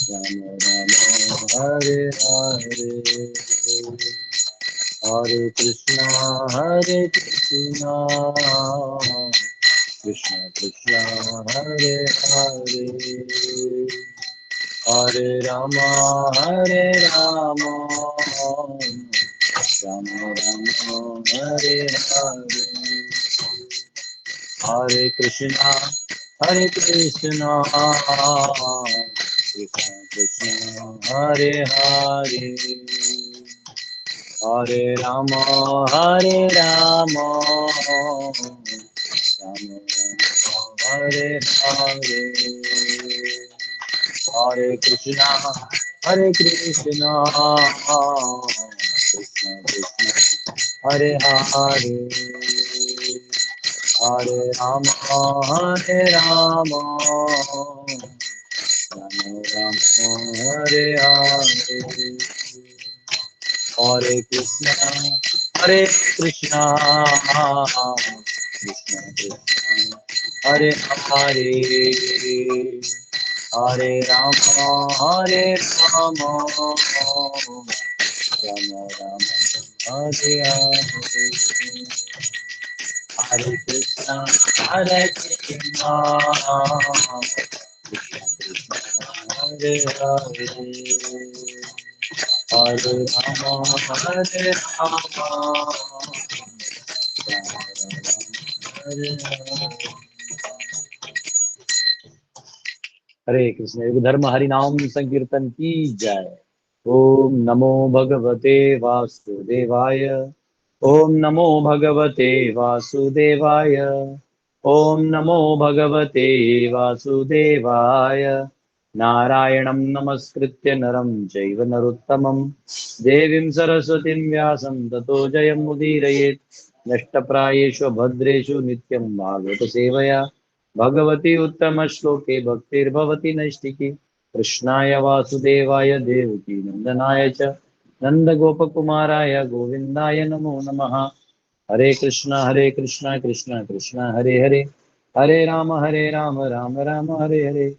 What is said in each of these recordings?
राम राम हरे हरे, हरे कृष्णा कृष्ण कृष्ण हरे हरे, हरे राम राम राम हरे हरे, हरे कृष्णा कृष्ण कृष्ण हरे हरे, हरे राम राम राम हरे हरे, हरे कृष्णा कृष्ण कृष्ण हरे हरे, हरे राम राम राम हरे हरे, हरे कृष्णा कृष्ण कृष्ण हरे हरे, हरे राम राम राम हरे हरे, हरे कृष्णा कृष्ण हरे हरे, हरे राम हरे हरे, हरे कृष्ण। एक धर्म हरि नाम संकीर्तन की जय। ओम नमो भगवते वासुदेवाय, ओम नमो भगवते वासुदेवाय, ओम नमो भगवते वासुदेवाय, नारायणं नमस्कृत्य नरं चैव नरोत्तमं, देवीं सरस्वतीं व्यासं ततो जयमुदीरयेत्। नष्टप्रायेषु भद्रेषु नित्यं भागवत सेवया, भगवती उत्तम श्लोके भक्तिर्भवति नैष्टिकी, कृष्णाय वासुदेवाय देवकी नंदनाय च नंदगोपकुमाराय गोविन्दाय नमो नमः। हरे कृष्णा कृष्णा कृष्णा हरे हरे, हरे राम राम राम हरे हरे।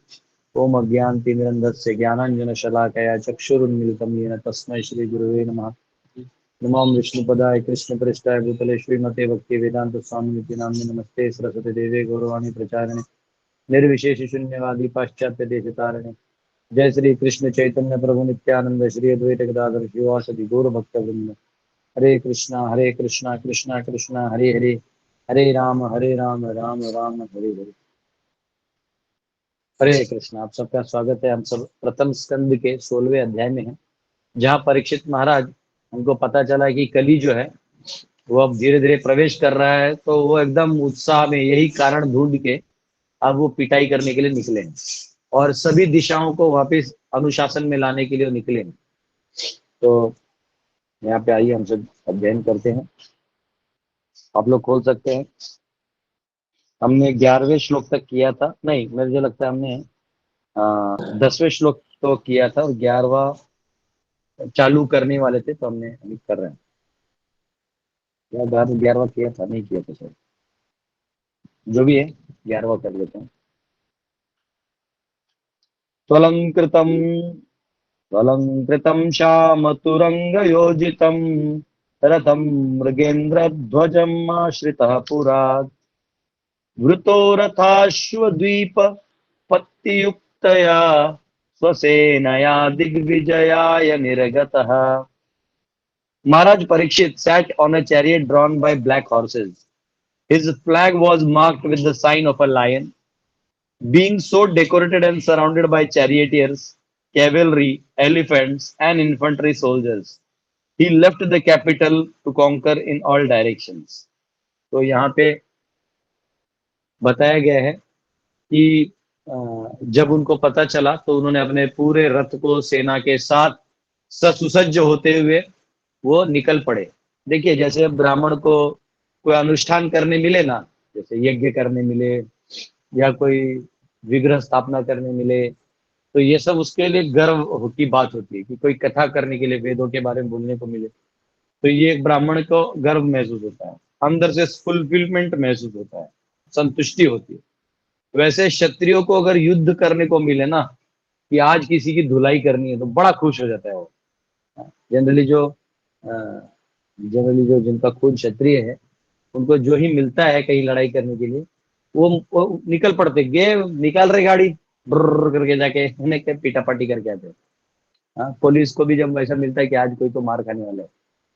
ओम अज्ञानतिमिरन्धस्य ज्ञानाञ्जनशलाकया चक्षुरुन्मिलितं येन तस्मै श्रीगुरुवे नमः। नमो विष्णुपदाय कृष्णप्रेष्ठाय भूतले श्रीमते भक्तिवेदान्तस्वामिनिति नाम्ने नमस्ते सरस्वती देवे गौरवाणी प्रचारिणे निर्विशेष शून्यवादी पाश्चात्य देशतारिणे। जय श्री कृष्ण चैतन्य प्रभु नित्यानंद श्री अद्वैत गदाधर शिवासदि गौर भक्त वृंद। हरे कृष्णा कृष्णा कृष्णा हरे हरे, हरे राम राम राम हरे हरे। हरे कृष्ण। आप सबका स्वागत है। हम सब प्रथम स्कंद के 16वें अध्याय में हैं, जहाँ परीक्षित महाराज, उनको पता चला कि कली जो है वो अब धीरे धीरे प्रवेश कर रहा है, तो वो एकदम उत्साह में यही कारण ढूंढ के अब वो पिटाई करने के लिए निकले हैं और सभी दिशाओं को वापस अनुशासन में लाने के लिए निकले हैं। तो यहाँ पे आइए हम सब अध्ययन करते हैं। आप लोग खोल सकते हैं। हमने 11वें श्लोक तक किया था, नहीं मुझे लगता है हमने 10वें श्लोक तो किया था और 11वां चालू करने वाले थे, तो हमने अभी कर रहे हैं। या 11वां किया था, नहीं किया था सर, जो भी है 11वां कर लेते हैं। त्वलंकृतम त्वलंकृतं श्यामतुरंगयोजितं रथं मृगेन्द्रध्वजम् आश्रितः पुरात्, वृतो रथाश्वद्वीपपत्तियुक्तया स्वसेनया दिग्विजयाय निर्गतः। Maharaj Parikshit sat on a chariot drawn by black horses. His flag was marked with the sign of a lion. Being so decorated and surrounded by charioteers, cavalry, elephants, and infantry soldiers, he left the capital to conquer in all directions. तो यहाँ पे बताया गया है कि जब उनको पता चला तो उन्होंने अपने पूरे रथ को सेना के साथ सुसज्ज होते हुए वो निकल पड़े। देखिए, जैसे ब्राह्मण को कोई अनुष्ठान करने मिले ना, जैसे यज्ञ करने मिले या कोई विग्रह स्थापना करने मिले, तो ये सब उसके लिए गर्व की बात होती है कि कोई कथा करने के लिए वेदों के बारे में बोलने को मिले, तो ये एक ब्राह्मण को गर्व महसूस होता है, अंदर से फुलफिलमेंट महसूस होता है, संतुष्टि होती है। वैसे क्षत्रियो को अगर युद्ध करने को मिले ना, कि आज किसी की धुलाई करनी है तो बड़ा खुश हो जाता है वो। जनरली जो जिनका खून क्षत्रिय है, उनको जो ही मिलता है कहीं लड़ाई करने के लिए, वो निकल पड़ते, गे निकाल रहे गाड़ी, ब्र करके जाके उन्हें के पीटा पाटी करके आते हैं। हाँ, पुलिस को भी जब ऐसा मिलता है कि आज कोई तो मार खाने वाला है,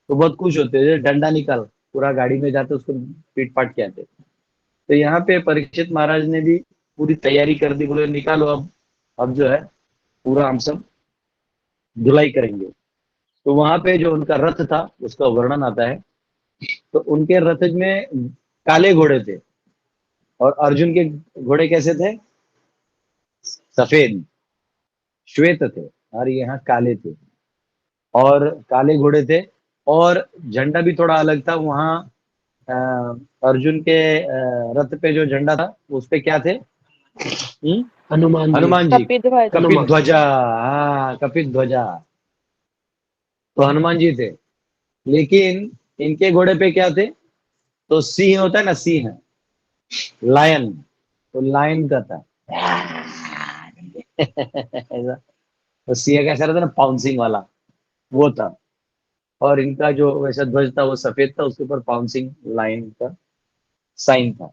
तो बहुत खुश होते हैं, डंडा निकाल, पूरा गाड़ी में जाते उसको पीट पाट के आते। तो यहाँ पे परीक्षित महाराज ने भी पूरी तैयारी कर दी, बोले निकालो अब जो है पूरा हम सब धुलाई करेंगे। तो वहां पे जो उनका रथ था उसका वर्णन आता है। तो उनके रथ में काले घोड़े थे, और अर्जुन के घोड़े कैसे थे? सफेद, श्वेत थे, और यहाँ काले थे। और काले घोड़े थे, और झंडा भी थोड़ा अलग था वहाँ। अ, अर्जुन के रथ पे जो झंडा था उस पे क्या थे? हनुमान जी। हनुमान जी, कपित ध्वजा। कपित हनुमान। ध्वजा। हाँ, कपित ध्वजा, तो हनुमान जी थे। लेकिन इनके घोड़े पे क्या थे? तो सिंह होता है ना, सिंह, लायन, तो लायन का था। ऐसा। तो सिंह कैसा रहता है ना, पाउंसिंग वाला, वो था। और इनका जो वैसा ध्वज था वो सफेद था, उसके ऊपर पाउंसिंग लायन का साइन था।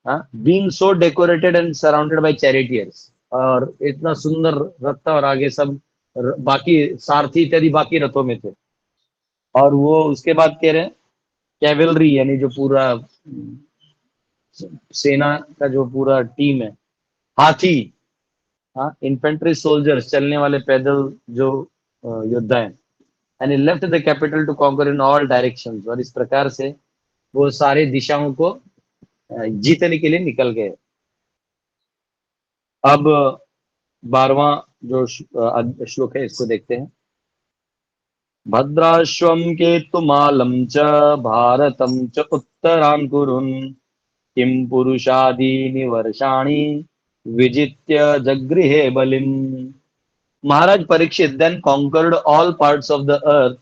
हाँ, being so decorated and surrounded by charioteers, और इतना सुंदर रथ था, और आगे सब बाकी सारथी इत्यादि बाकी रथों में थे। और वो उसके बाद कह रहे हैं कैवेलरी, यानी जो पूरा सेना का जो पूरा टीम है, हाथी, हाँ, इन्फेंट्री सोल्जर्स, चलने वाले पैदल जो योद्धा हैं, and he left the capital to conquer in all directions, और इस प्रकार से वो सारे दिशाओं को जीतने के लिए निकल गए। अब 12वां जो श्लोक है इसको देखते हैं। भद्राश्वम केतुमालं च भारतं च उत्तरांकुरुन् किं पुरुषादीनि वर्षाणि विजित्य जगृहे बलिम। महाराज Parikshit then conquered all parts of the earth,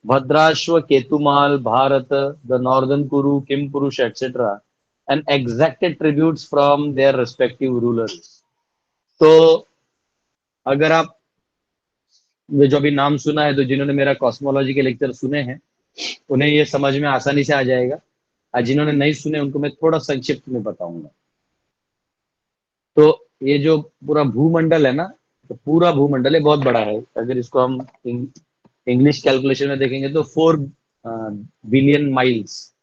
Bhadrashva, Ketumal, Bharat, the northern Kuru, Kim Purush, etc., and exacted tributes from their respective rulers. तो अगर आप ये जो भी नाम सुना है, तो जिन्होंने मेरा कॉस्मोलॉजी के लेक्चर सुने हैं उन्हें ये समझ में आसानी से आ जाएगा, और जिन्होंने नहीं सुने उनको मैं थोड़ा संक्षिप्त में बताऊंगा। तो ये जो पूरा भूमंडल है ना, तो पूरा भूमंडल है, बहुत बड़ा है। अगर इसको हम इंग्लिश कैलकुलेशन में देखेंगे तो 4 बिलियन माइल्स,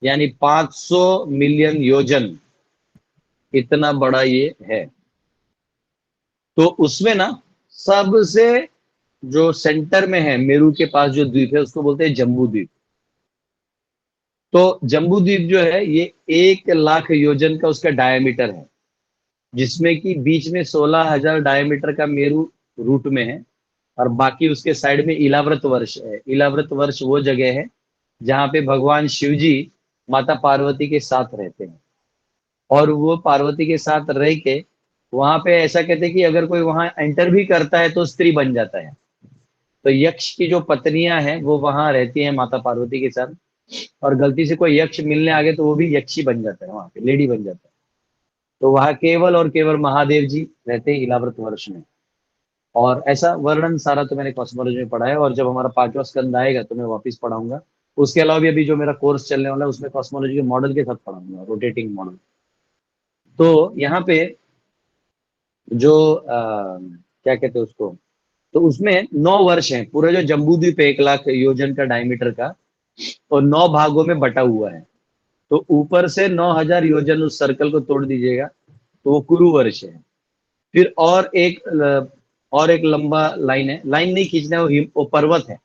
यानी 500 मिलियन योजन, इतना बड़ा ये है। तो उसमें ना सबसे जो सेंटर में है, मेरू के पास जो द्वीप है उसको बोलते हैं जम्बू द्वीप। तो जम्बू द्वीप जो है ये 1 लाख योजन का उसका डायमीटर है, जिसमें कि बीच में 16,000 डायमीटर का मेरू रूट में है, और बाकी उसके साइड में इलाव्रत वर्ष है। इलाव्रत वर्ष वो जगह है जहाँ पे भगवान शिव जी माता पार्वती के साथ रहते हैं, और वो पार्वती के साथ रह के वहां पे ऐसा कहते हैं कि अगर कोई वहां एंटर भी करता है तो स्त्री बन जाता है। तो यक्ष की जो पत्नियां हैं वो वहां रहती हैं माता पार्वती के साथ, और गलती से कोई यक्ष मिलने आ गए तो वो भी यक्षी बन जाता है, वहां पे लेडी बन जाता है। तो वहां केवल और केवल महादेव जी रहते हैं इलाव्रत वर्ष में। और ऐसा वर्णन सारा तो मैंने कॉस्मोलॉजी में पढ़ा है, और जब हमारा 5वां स्कंद आएगा तो मैं वापस पढ़ाऊंगा। उसके अलावा भी अभी जो मेरा कोर्स चलने वाला है उसमें कॉस्मोलॉजी के मॉडल के साथ पढ़ाऊंगा, रोटेटिंग मॉडल। तो यहाँ पे जो क्या कहते हैं उसको, तो उसमें 9 वर्ष हैं। पूरा जो जम्बू द्वीप है 1 लाख योजन का डायमीटर का, और 9 भागों में बटा हुआ है। तो ऊपर से 9,000 योजन उस सर्कल को तोड़ दीजिएगा तो वो कुरु वर्ष है। फिर और एक लंबा लाइन है, लाइन नहीं खींचना है, वो पर्वत है।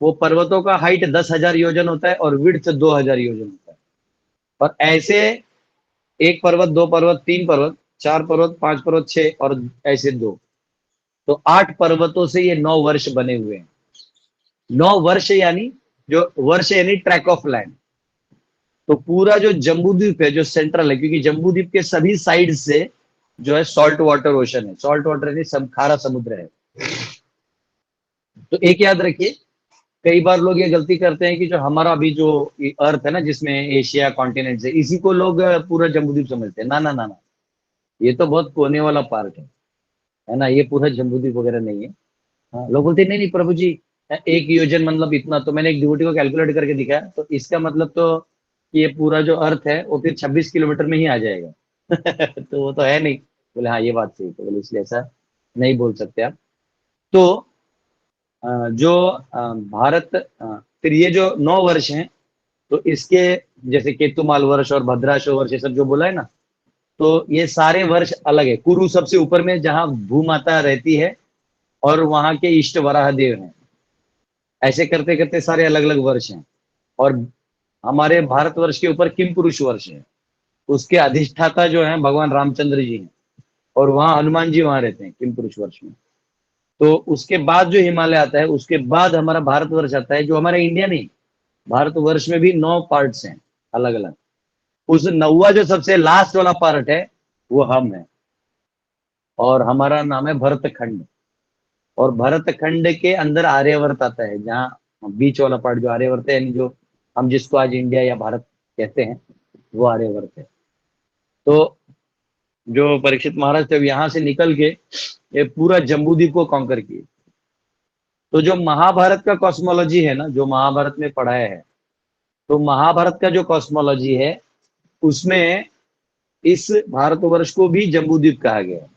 वो पर्वतों का हाइट 10,000 योजन होता है, और विड्थ 2,000 योजन होता है। और ऐसे 1 पर्वत, 2 पर्वत, 3 पर्वत, 4 पर्वत, 5 पर्वत, 6, और ऐसे 2, तो 8 पर्वतों से ये 9 वर्ष बने हुए हैं। 9 वर्ष यानी, जो वर्ष यानी ट्रैक ऑफ लैंड। तो पूरा जो जम्बू द्वीप है जो सेंट्रल है, क्योंकि जम्बू द्वीप के सभी साइड से जो है सॉल्ट वाटर ओशन है, सॉल्ट वाटर यानी खारा समुद्र है। तो एक याद रखिए, कई बार लोग ये गलती करते हैं कि जो हमारा अभी जो अर्थ है ना, जिसमें एशिया कॉन्टिनेंट है, इसी को लोग पूरा जम्बू द्वीप समझते हैं। ना ना ना ना, ये तो बहुत कोने वाला पार्ट है। है ना, ये पूरा जम्बूद्वीप वगैरह नहीं है। हाँ, लोग बोलते हैं, नहीं नहीं प्रभु जी, एक योजन मतलब इतना, तो मैंने एक डिवोटी को कैलकुलेट करके दिखाया, तो इसका मतलब तो कि ये पूरा जो अर्थ है वो फिर 26 किलोमीटर में ही आ जाएगा। तो वो तो है नहीं। बोले हाँ ये बात सही, तो बोले इसलिए ऐसा नहीं बोल सकते आप। तो जो भारत, फिर ये जो 9 वर्ष हैं, तो इसके जैसे केतुमाल वर्ष और भद्राशो वर्ष ये सब जो बोला है ना, तो ये सारे वर्ष अलग है। कुरु सबसे ऊपर में जहाँ भूमाता रहती है, और वहां के इष्ट वराह देव हैं। ऐसे करते करते सारे अलग अलग वर्ष हैं। और हमारे भारतवर्ष के ऊपर किम पुरुष वर्ष है, उसके अधिष्ठाता जो है भगवान रामचंद्र जी हैं। और वहां हनुमान जी वहां रहते हैं किम पुरुष वर्ष में। तो उसके बाद जो हिमालय आता है, उसके बाद हमारा भारतवर्ष आता है, जो हमारा इंडिया नहीं, भारतवर्ष में भी 9 पार्ट्स हैं अलग अलग। उस 9वां जो सबसे लास्ट वाला पार्ट है, वो हम है। और हमारा नाम है भरतखंड। और भरतखंड के अंदर आर्यवर्त आता है, जहाँ बीच वाला पार्ट जो आर्यवर्त है, यानी जो हम जिसको आज इंडिया या भारत कहते हैं, वो आर्यवर्त है। तो जो परीक्षित महाराज थे, यहाँ से निकल के ये पूरा जम्बूद्वीप को कॉन्कर किए। तो जो महाभारत का कॉस्मोलॉजी है ना, जो महाभारत में पढ़ाया है, तो महाभारत का जो कॉस्मोलॉजी है, उसमें इस भारतवर्ष को भी जम्बूद्वीप कहा गया है।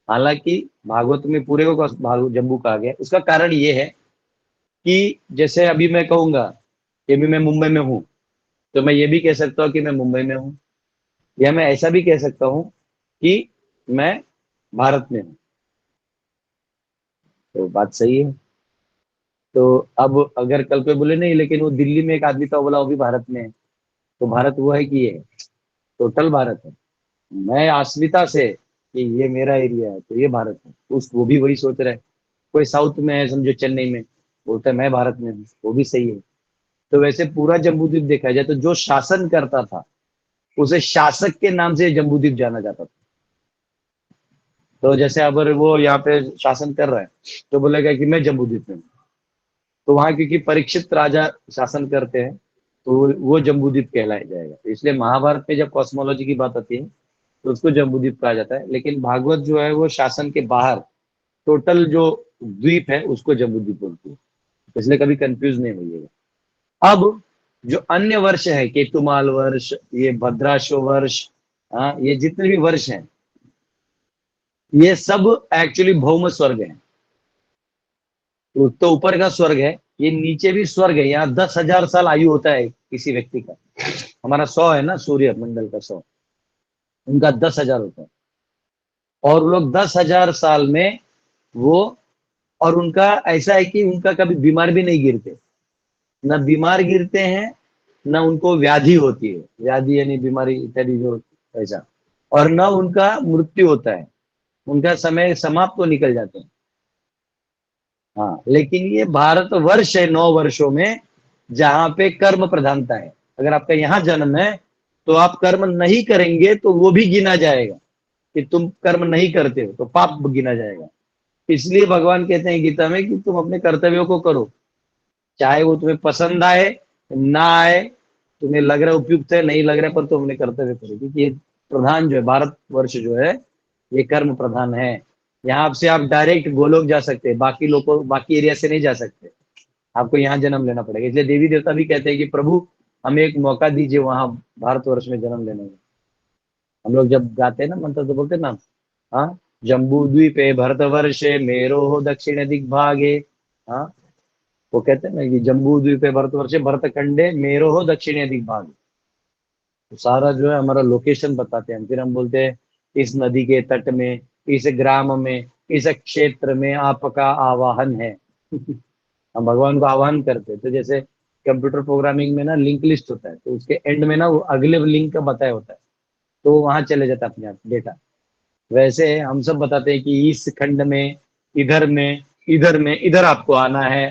हालांकि भागवत में पूरे को जम्बू कहा गया है। उसका कारण ये है कि जैसे अभी मैं कहूंगा कि भी मैं मुंबई में हूँ, तो मैं ये भी कह सकता हूँ कि मैं मुंबई में हूँ, या मैं ऐसा भी कह सकता हूँ कि मैं भारत में हूँ। तो बात सही है। तो अब अगर कल पे बोले नहीं, लेकिन वो दिल्ली में एक आदमी था, वो बोला वो भी भारत में है, तो भारत वो है कि ये है? टोटल भारत है। मैं अस्मिता से कि ये मेरा एरिया है, तो ये भारत है, उस वो भी वही सोच रहा है। कोई साउथ में है, समझो चेन्नई में, बोलता है मैं भारत में हूँ, वो भी सही है। तो वैसे पूरा जम्बूद्वीप देखा जाए, तो जो शासन करता था, उसे शासक के नाम से जम्बूद्वीप जाना जाता था। तो जैसे अगर वो यहाँ पे शासन कर रहा है, तो बोलेगा कि मैं जम्बूद्वीप में हूँ। तो वहां क्योंकि परीक्षित राजा शासन करते हैं, तो वो जम्बूद्वीप कहलाया जाएगा। तो इसलिए महाभारत में जब कॉस्मोलॉजी की बात आती है, तो उसको जम्बूद्वीप कहा जाता है। लेकिन भागवत जो है वो शासन के बाहर टोटल जो द्वीप है उसको जम्बूद्वीप बोलती है। इसलिए कभी कंफ्यूज नहीं होइएगा। अब जो अन्य वर्ष है, केतुमाल वर्ष, ये भद्राशो वर्ष, हाँ, ये जितने भी वर्ष हैं, ये सब एक्चुअली भौम स्वर्ग है। तो ऊपर का स्वर्ग है, ये नीचे भी स्वर्ग है। यहाँ 10,000 साल आयु होता है किसी व्यक्ति का। हमारा 100 है ना, सूर्य मंडल का 100, उनका 10,000 होता है। और वो लोग 10,000 साल में वो, और उनका ऐसा है कि उनका कभी बीमार भी नहीं गिरते, ना बीमार गिरते हैं, ना उनको व्याधि होती है, व्याधि यानी बीमारी इत्यादि जो, ऐसा। और ना उनका मृत्यु होता है, उनका समय समाप्त तो निकल जाते हैं। हाँ, लेकिन ये भारत वर्ष है 9 वर्षों में, जहां पे कर्म प्रधानता है। अगर आपका यहाँ जन्म है, तो आप कर्म नहीं करेंगे तो वो भी गिना जाएगा कि तुम कर्म नहीं करते हो, तो पाप गिना जाएगा। इसलिए भगवान कहते हैं गीता में कि तुम अपने कर्तव्यों को करो, चाहे वो तुम्हें पसंद आए ना आए, तुम्हें लग रहा है उपयुक्त है नहीं लग रहा है, पर तुम अपने कर्तव्य करो। क्योंकि ये प्रधान जो है, भारत वर्ष जो है, ये कर्म प्रधान है। यहाँ से आप डायरेक्ट गोलोक जा सकते हैं, बाकी लोगों, बाकी एरिया से नहीं जा सकते, आपको यहाँ जन्म लेना पड़ेगा। इसलिए देवी देवता भी कहते हैं कि प्रभु हमें एक मौका दीजिए वहां भारतवर्ष में जन्म लेने में। हम लोग जब गाते हैं ना मंत्र, तो बोलते हैं ना, हाँ, जम्बू द्वीपे भरतवर्षे मेरो हो दक्षिण दिग्भागे। हाँ, वो कहते हैं ना कि जम्बू द्वीपे भरतवर्षे भरतखंडे मेरो हो दक्षिण दिग्भागे। तो सारा जो है हमारा लोकेशन बताते हैं। फिर हम बोलते हैं इस नदी के तट में, इस ग्राम में, इस क्षेत्र में आपका आवाहन है। हम भगवान को आह्वान करते हैं। तो जैसे कंप्यूटर प्रोग्रामिंग में ना लिंक लिस्ट होता है, तो उसके एंड में ना वो अगले लिंक का बताया होता है, तो वो वहां चले जाता है अपने आप डेटा। वैसे हम सब बताते हैं कि इस खंड में, इधर में, इधर में, इधर आपको आना है।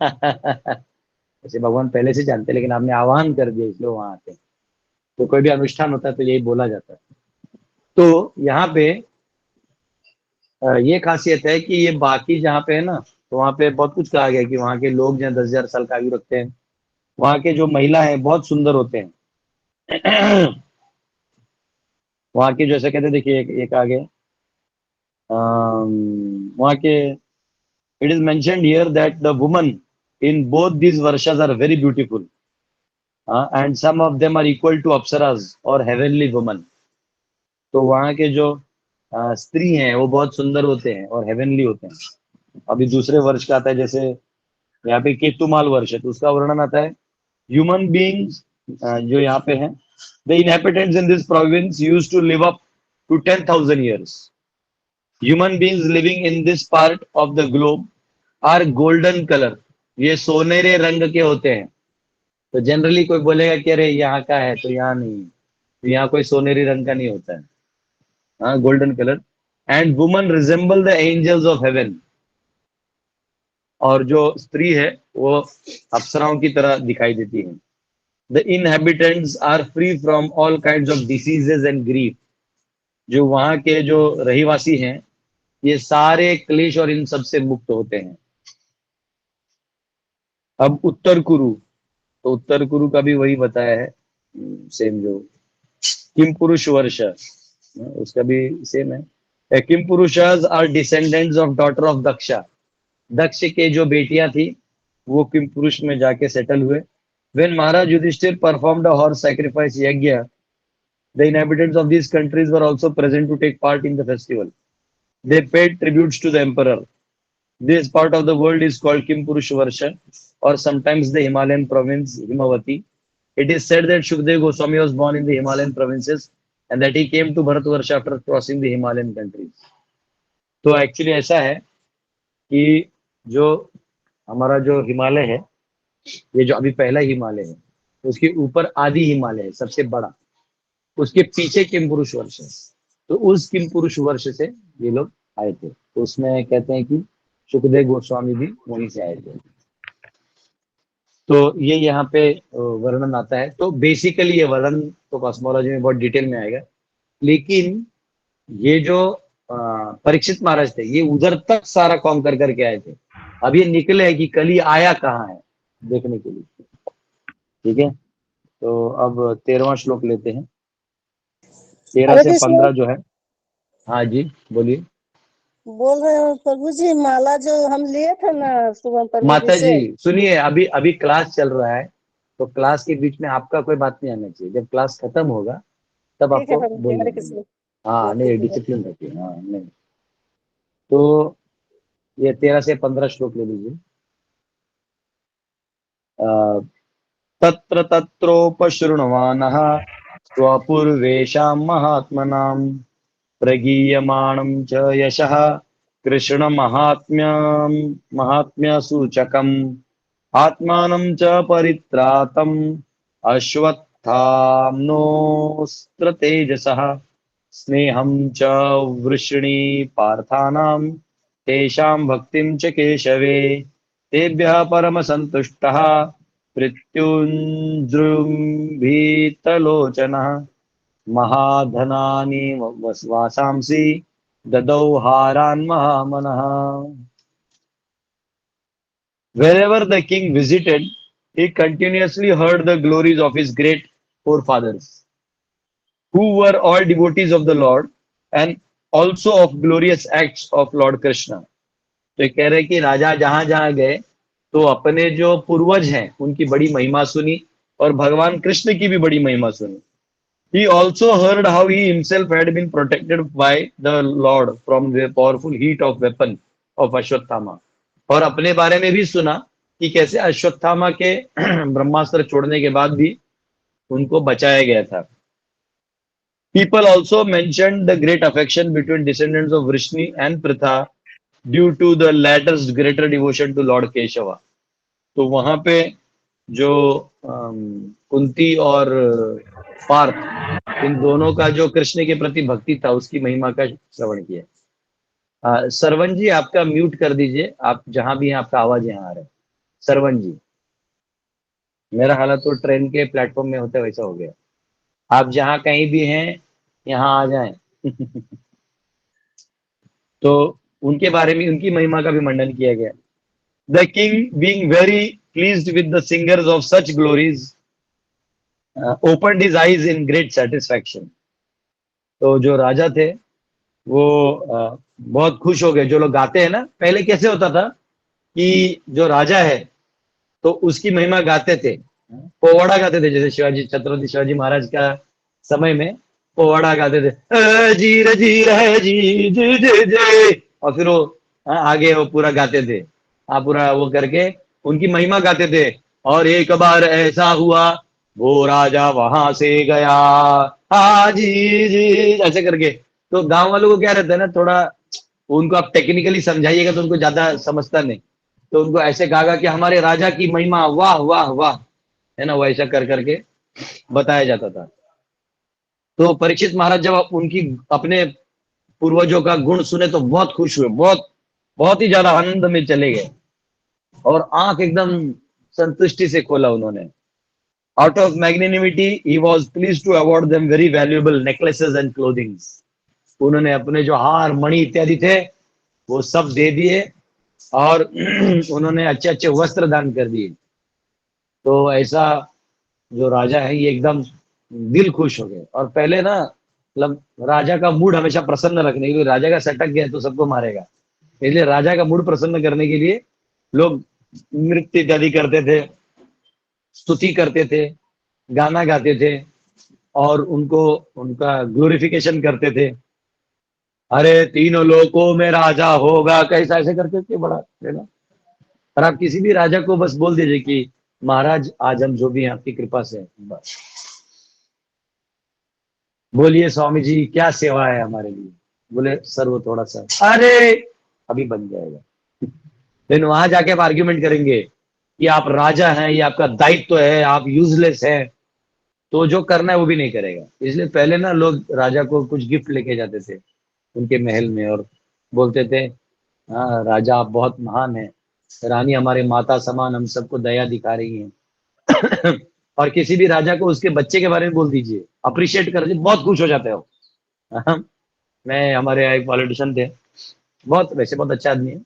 ऐसे भगवान पहले से जानते हैं, लेकिन आपने आह्वान कर दिया इसलिए वहां आते हैं। तो कोई भी अनुष्ठान होता है तो यही बोला जाता है। तो यहाँ पे ये खासियत है कि ये बाकी जहाँ पे है ना, तो वहाँ पे बहुत कुछ कहा गया है कि वहाँ के लोग जो 10,000 साल का आयु रखते हैं। वहाँ के जो महिला है बहुत सुंदर होते हैं। वहाँ के जैसे कहते हैं, देखिए एक आगे, वहाँ के it is mentioned here that the women in both these varshas are very beautiful, and some of them are equal to apsaras or heavenly women. तो वहाँ के जो स्त्री हैं वो बहुत सुंदर होते हैं और हेवनली होते हैं। अभी दूसरे वर्ष का आता है, जैसे यहाँ पे केतुमाल वर्ष है तो उसका वर्णन आता है, ह्यूमन बीइंग्स जो यहाँ पे हैं, the inhabitants in this province used to live up to 10,000 years. Human beings living in this part of the globe are golden colour, ये सोनेरे रंग के होते हैं। तो जनरली कोई बोलेगा कि अरे यहाँ का है, तो यहाँ नहीं है, तो यहाँ कोई सोनेरी रंग का नहीं होता है, हाँ, golden colour. And woman resemble the angels of heaven, और जो स्त्री है वो अप्सराओं की तरह दिखाई देती है। The inhabitants are free from all kinds of diseases and grief, जो वहाँ के जो रहीवासी हैं ये सारे क्लेश और इन सब से मुक्त होते हैं। अब उत्तर कुरु, तो उत्तर कुरु का भी वही बताया है, सेम जो किम पुरुष वर्ष, उसका भी सेम है। किम पुरुषास are descendants of daughter of Daksha, Daksha के जो बेटियां थी वो किम पुरुष में जाके सेटल हुए। When Maharaj Yudhishthir performed a horse sacrifice yajna, the inhabitants of these countries were also present to take part in the festival. They paid tributes to the emperor. This part of the world is called Kim Purush Varsha, or sometimes the Himalayan province Himavati. It is said that Shukdev Goswami was born in the Himalayan provinces and that he came to Bharatvarsha after crossing the Himalayan countries. तो actually ऐसा है कि जो हमारा जो हिमालय है, ये जो अभी पहला हिमालय है, उसके ऊपर आदि हिमालय है सबसे बड़ा, उसके पीछे किम पुरुष वर्ष है। तो उस किम पुरुष वर्ष से ये लोग आए थे, तो उसमें कहते हैं कि सुखदेव गोस्वामी भी वहीं से आए थे। तो ये यहाँ पे वर्णन आता है। तो बेसिकली ये वर्णन तो कॉस्मोलॉजी में बहुत डिटेल में आएगा, लेकिन ये जो परीक्षित महाराज थे ये उधर तक सारा कॉम कर करके आए थे। अब ये निकले कि कली आया कहाँ है देखने के लिए। ठीक है, तो अब 13वां श्लोक लेते हैं, 13 से 15 जो है। हाँ जी बोलिए। बोल रहे हो प्रभु जी, माला जो हम लिए थे ना सुबह प्रभु माता से। जी सुनिए, अभी अभी क्लास चल रहा है, तो क्लास के बीच में आपका कोई बात नहीं आना चाहिए। जब क्लास खत्म होगा तब ठीक है आपको प्रभु जी, बोलना हरे है। कृष्ण। हाँ नहीं, डिसिप्लिन रखिए। हाँ नहीं, तो ये 13 से 15 श्लोक ले लीजिए। तत्र तत्रोपशृण्वानः स्वपूर्वेषां महात्मनां प्रगीयमाणं च यशः कृष्णमहात्म्यं महात्म्यसूचकम् आत्मानं च परित्रातम् अश्वत्थाम्नोऽस्त्र तेजसः स्नेहं च वृषणी पार्थानां तेषां भक्तिं च केशवे तेभ्यः परमसन्तुष्टः मृत्युञ्जृम्भितलोचनः महाधनानि वासांसि ददौ हारान् महामनः। Wherever the king visited, he continuously heard the glories of his great forefathers, who were all devotees of the Lord and also of glorious acts of Lord Krishna. तो कह रहे कि राजा जहां जहां गए तो अपने जो पूर्वज हैं उनकी बड़ी महिमा सुनी और भगवान कृष्ण की भी बड़ी महिमा सुनी। He also heard how he himself had been protected by the Lord from the powerful heat of weapon of Ashwatthama, और अपने बारे में भी सुना कि कैसे अश्वत्थामा के ब्रह्मास्त्र छोड़ने के बाद भी उनको बचाया गया था। People also mentioned the great affection between descendants of Vrishni and Pritha due to the latter's greater devotion to Lord Keshava. तो वहां पे जो कुंती और पार्थ, इन दोनों का जो कृष्ण के प्रति भक्ति था उसकी महिमा का श्रवण किया। सरवन जी आपका म्यूट कर दीजिए, आप जहां भी हैं आपका आवाज यहाँ आ रहा है। सरवन जी, मेरा हालत तो ट्रेन के प्लेटफॉर्म में होता है वैसा हो गया। आप जहां कहीं भी हैं यहाँ आ जाएं। तो उनके बारे में, उनकी महिमा का भी मंडन किया गया। The king being very pleased with the singers of such glories opened his eyes in great satisfaction. तो जो राजा थे वो बहुत खुश हो गए। जो लोग गाते हैं ना, पहले कैसे होता था कि जो राजा है तो उसकी महिमा गाते थे, पोवाड़ा गाते थे। जैसे शिवाजी, छत्रपति शिवाजी महाराज का समय में पोवाड़ा गाते थे, जीर जीर है जी जी जी जी, और फिर वो आगे वो पूरा गाते थे, पूरा वो करके उनकी महिमा गाते थे। और एक बार ऐसा हुआ, वो राजा वहां से गया, जी जी, ऐसे करके। तो गांव वालों को क्या रहता है ना, थोड़ा उनको आप टेक्निकली समझाइएगा तो उनको ज्यादा समझता नहीं, तो उनको ऐसे गागा कि हमारे राजा की महिमा, वाह वाह वाह, है ना, वैसा कर करके बताया जाता था। तो परीक्षित महाराज जब उनकी अपने पूर्वजों का गुण सुने तो बहुत खुश हुए, बहुत बहुत ही ज्यादा आनंद में चले गए, और आंख एकदम संतुष्टि से खोला उन्होंने। Out of magnanimity he was pleased to award them very valuable necklaces and clothings. उन्होंने अपने जो हार मणि इत्यादि थे वो सब दे दिए, और उन्होंने अच्छे अच्छे वस्त्र दान कर दिए। तो ऐसा जो राजा है ये एकदम दिल खुश हो गए। और पहले ना, मतलब राजा का मूड हमेशा प्रसन्न रखने के लिए, राजा का सटक गया तो सबको मारेगा, इसलिए राजा का मूड प्रसन्न करने के लिए लोग नृत्य इत्यादि करते थे, स्तुति करते थे, गाना गाते थे, और उनको उनका ग्लोरिफिकेशन करते थे। अरे तीनों लोकों में राजा होगा, कैसा, ऐसे करते थे, बड़ा है ना। और आप किसी भी राजा को बस बोल दीजिए कि महाराज आज हम जो भी हैं आपकी कृपा से हैं, बस बोलिए स्वामी जी क्या सेवा है हमारे लिए। बोले सर वो थोड़ा सा, अरे अभी बन जाएगा। लेकिन वहां जाके आप आर्ग्यूमेंट करेंगे कि आप राजा हैं, ये आपका दायित्व है, आप यूजलेस हैं, तो जो करना है वो भी नहीं करेगा। इसलिए पहले ना लोग राजा को कुछ गिफ्ट लेके जाते थे उनके महल में, और बोलते थे हाँ राजा आप बहुत महान है, रानी हमारे माता समान हम सबको दया दिखा रही हैं। और किसी भी राजा को उसके बच्चे के बारे में बोल दीजिए, अप्रिशिएट कर दीजिए, बहुत खुश हो जाते हो। मैं, हमारे यहाँ एक पॉलिटिशियन थे, बहुत वैसे बहुत अच्छा आदमी है,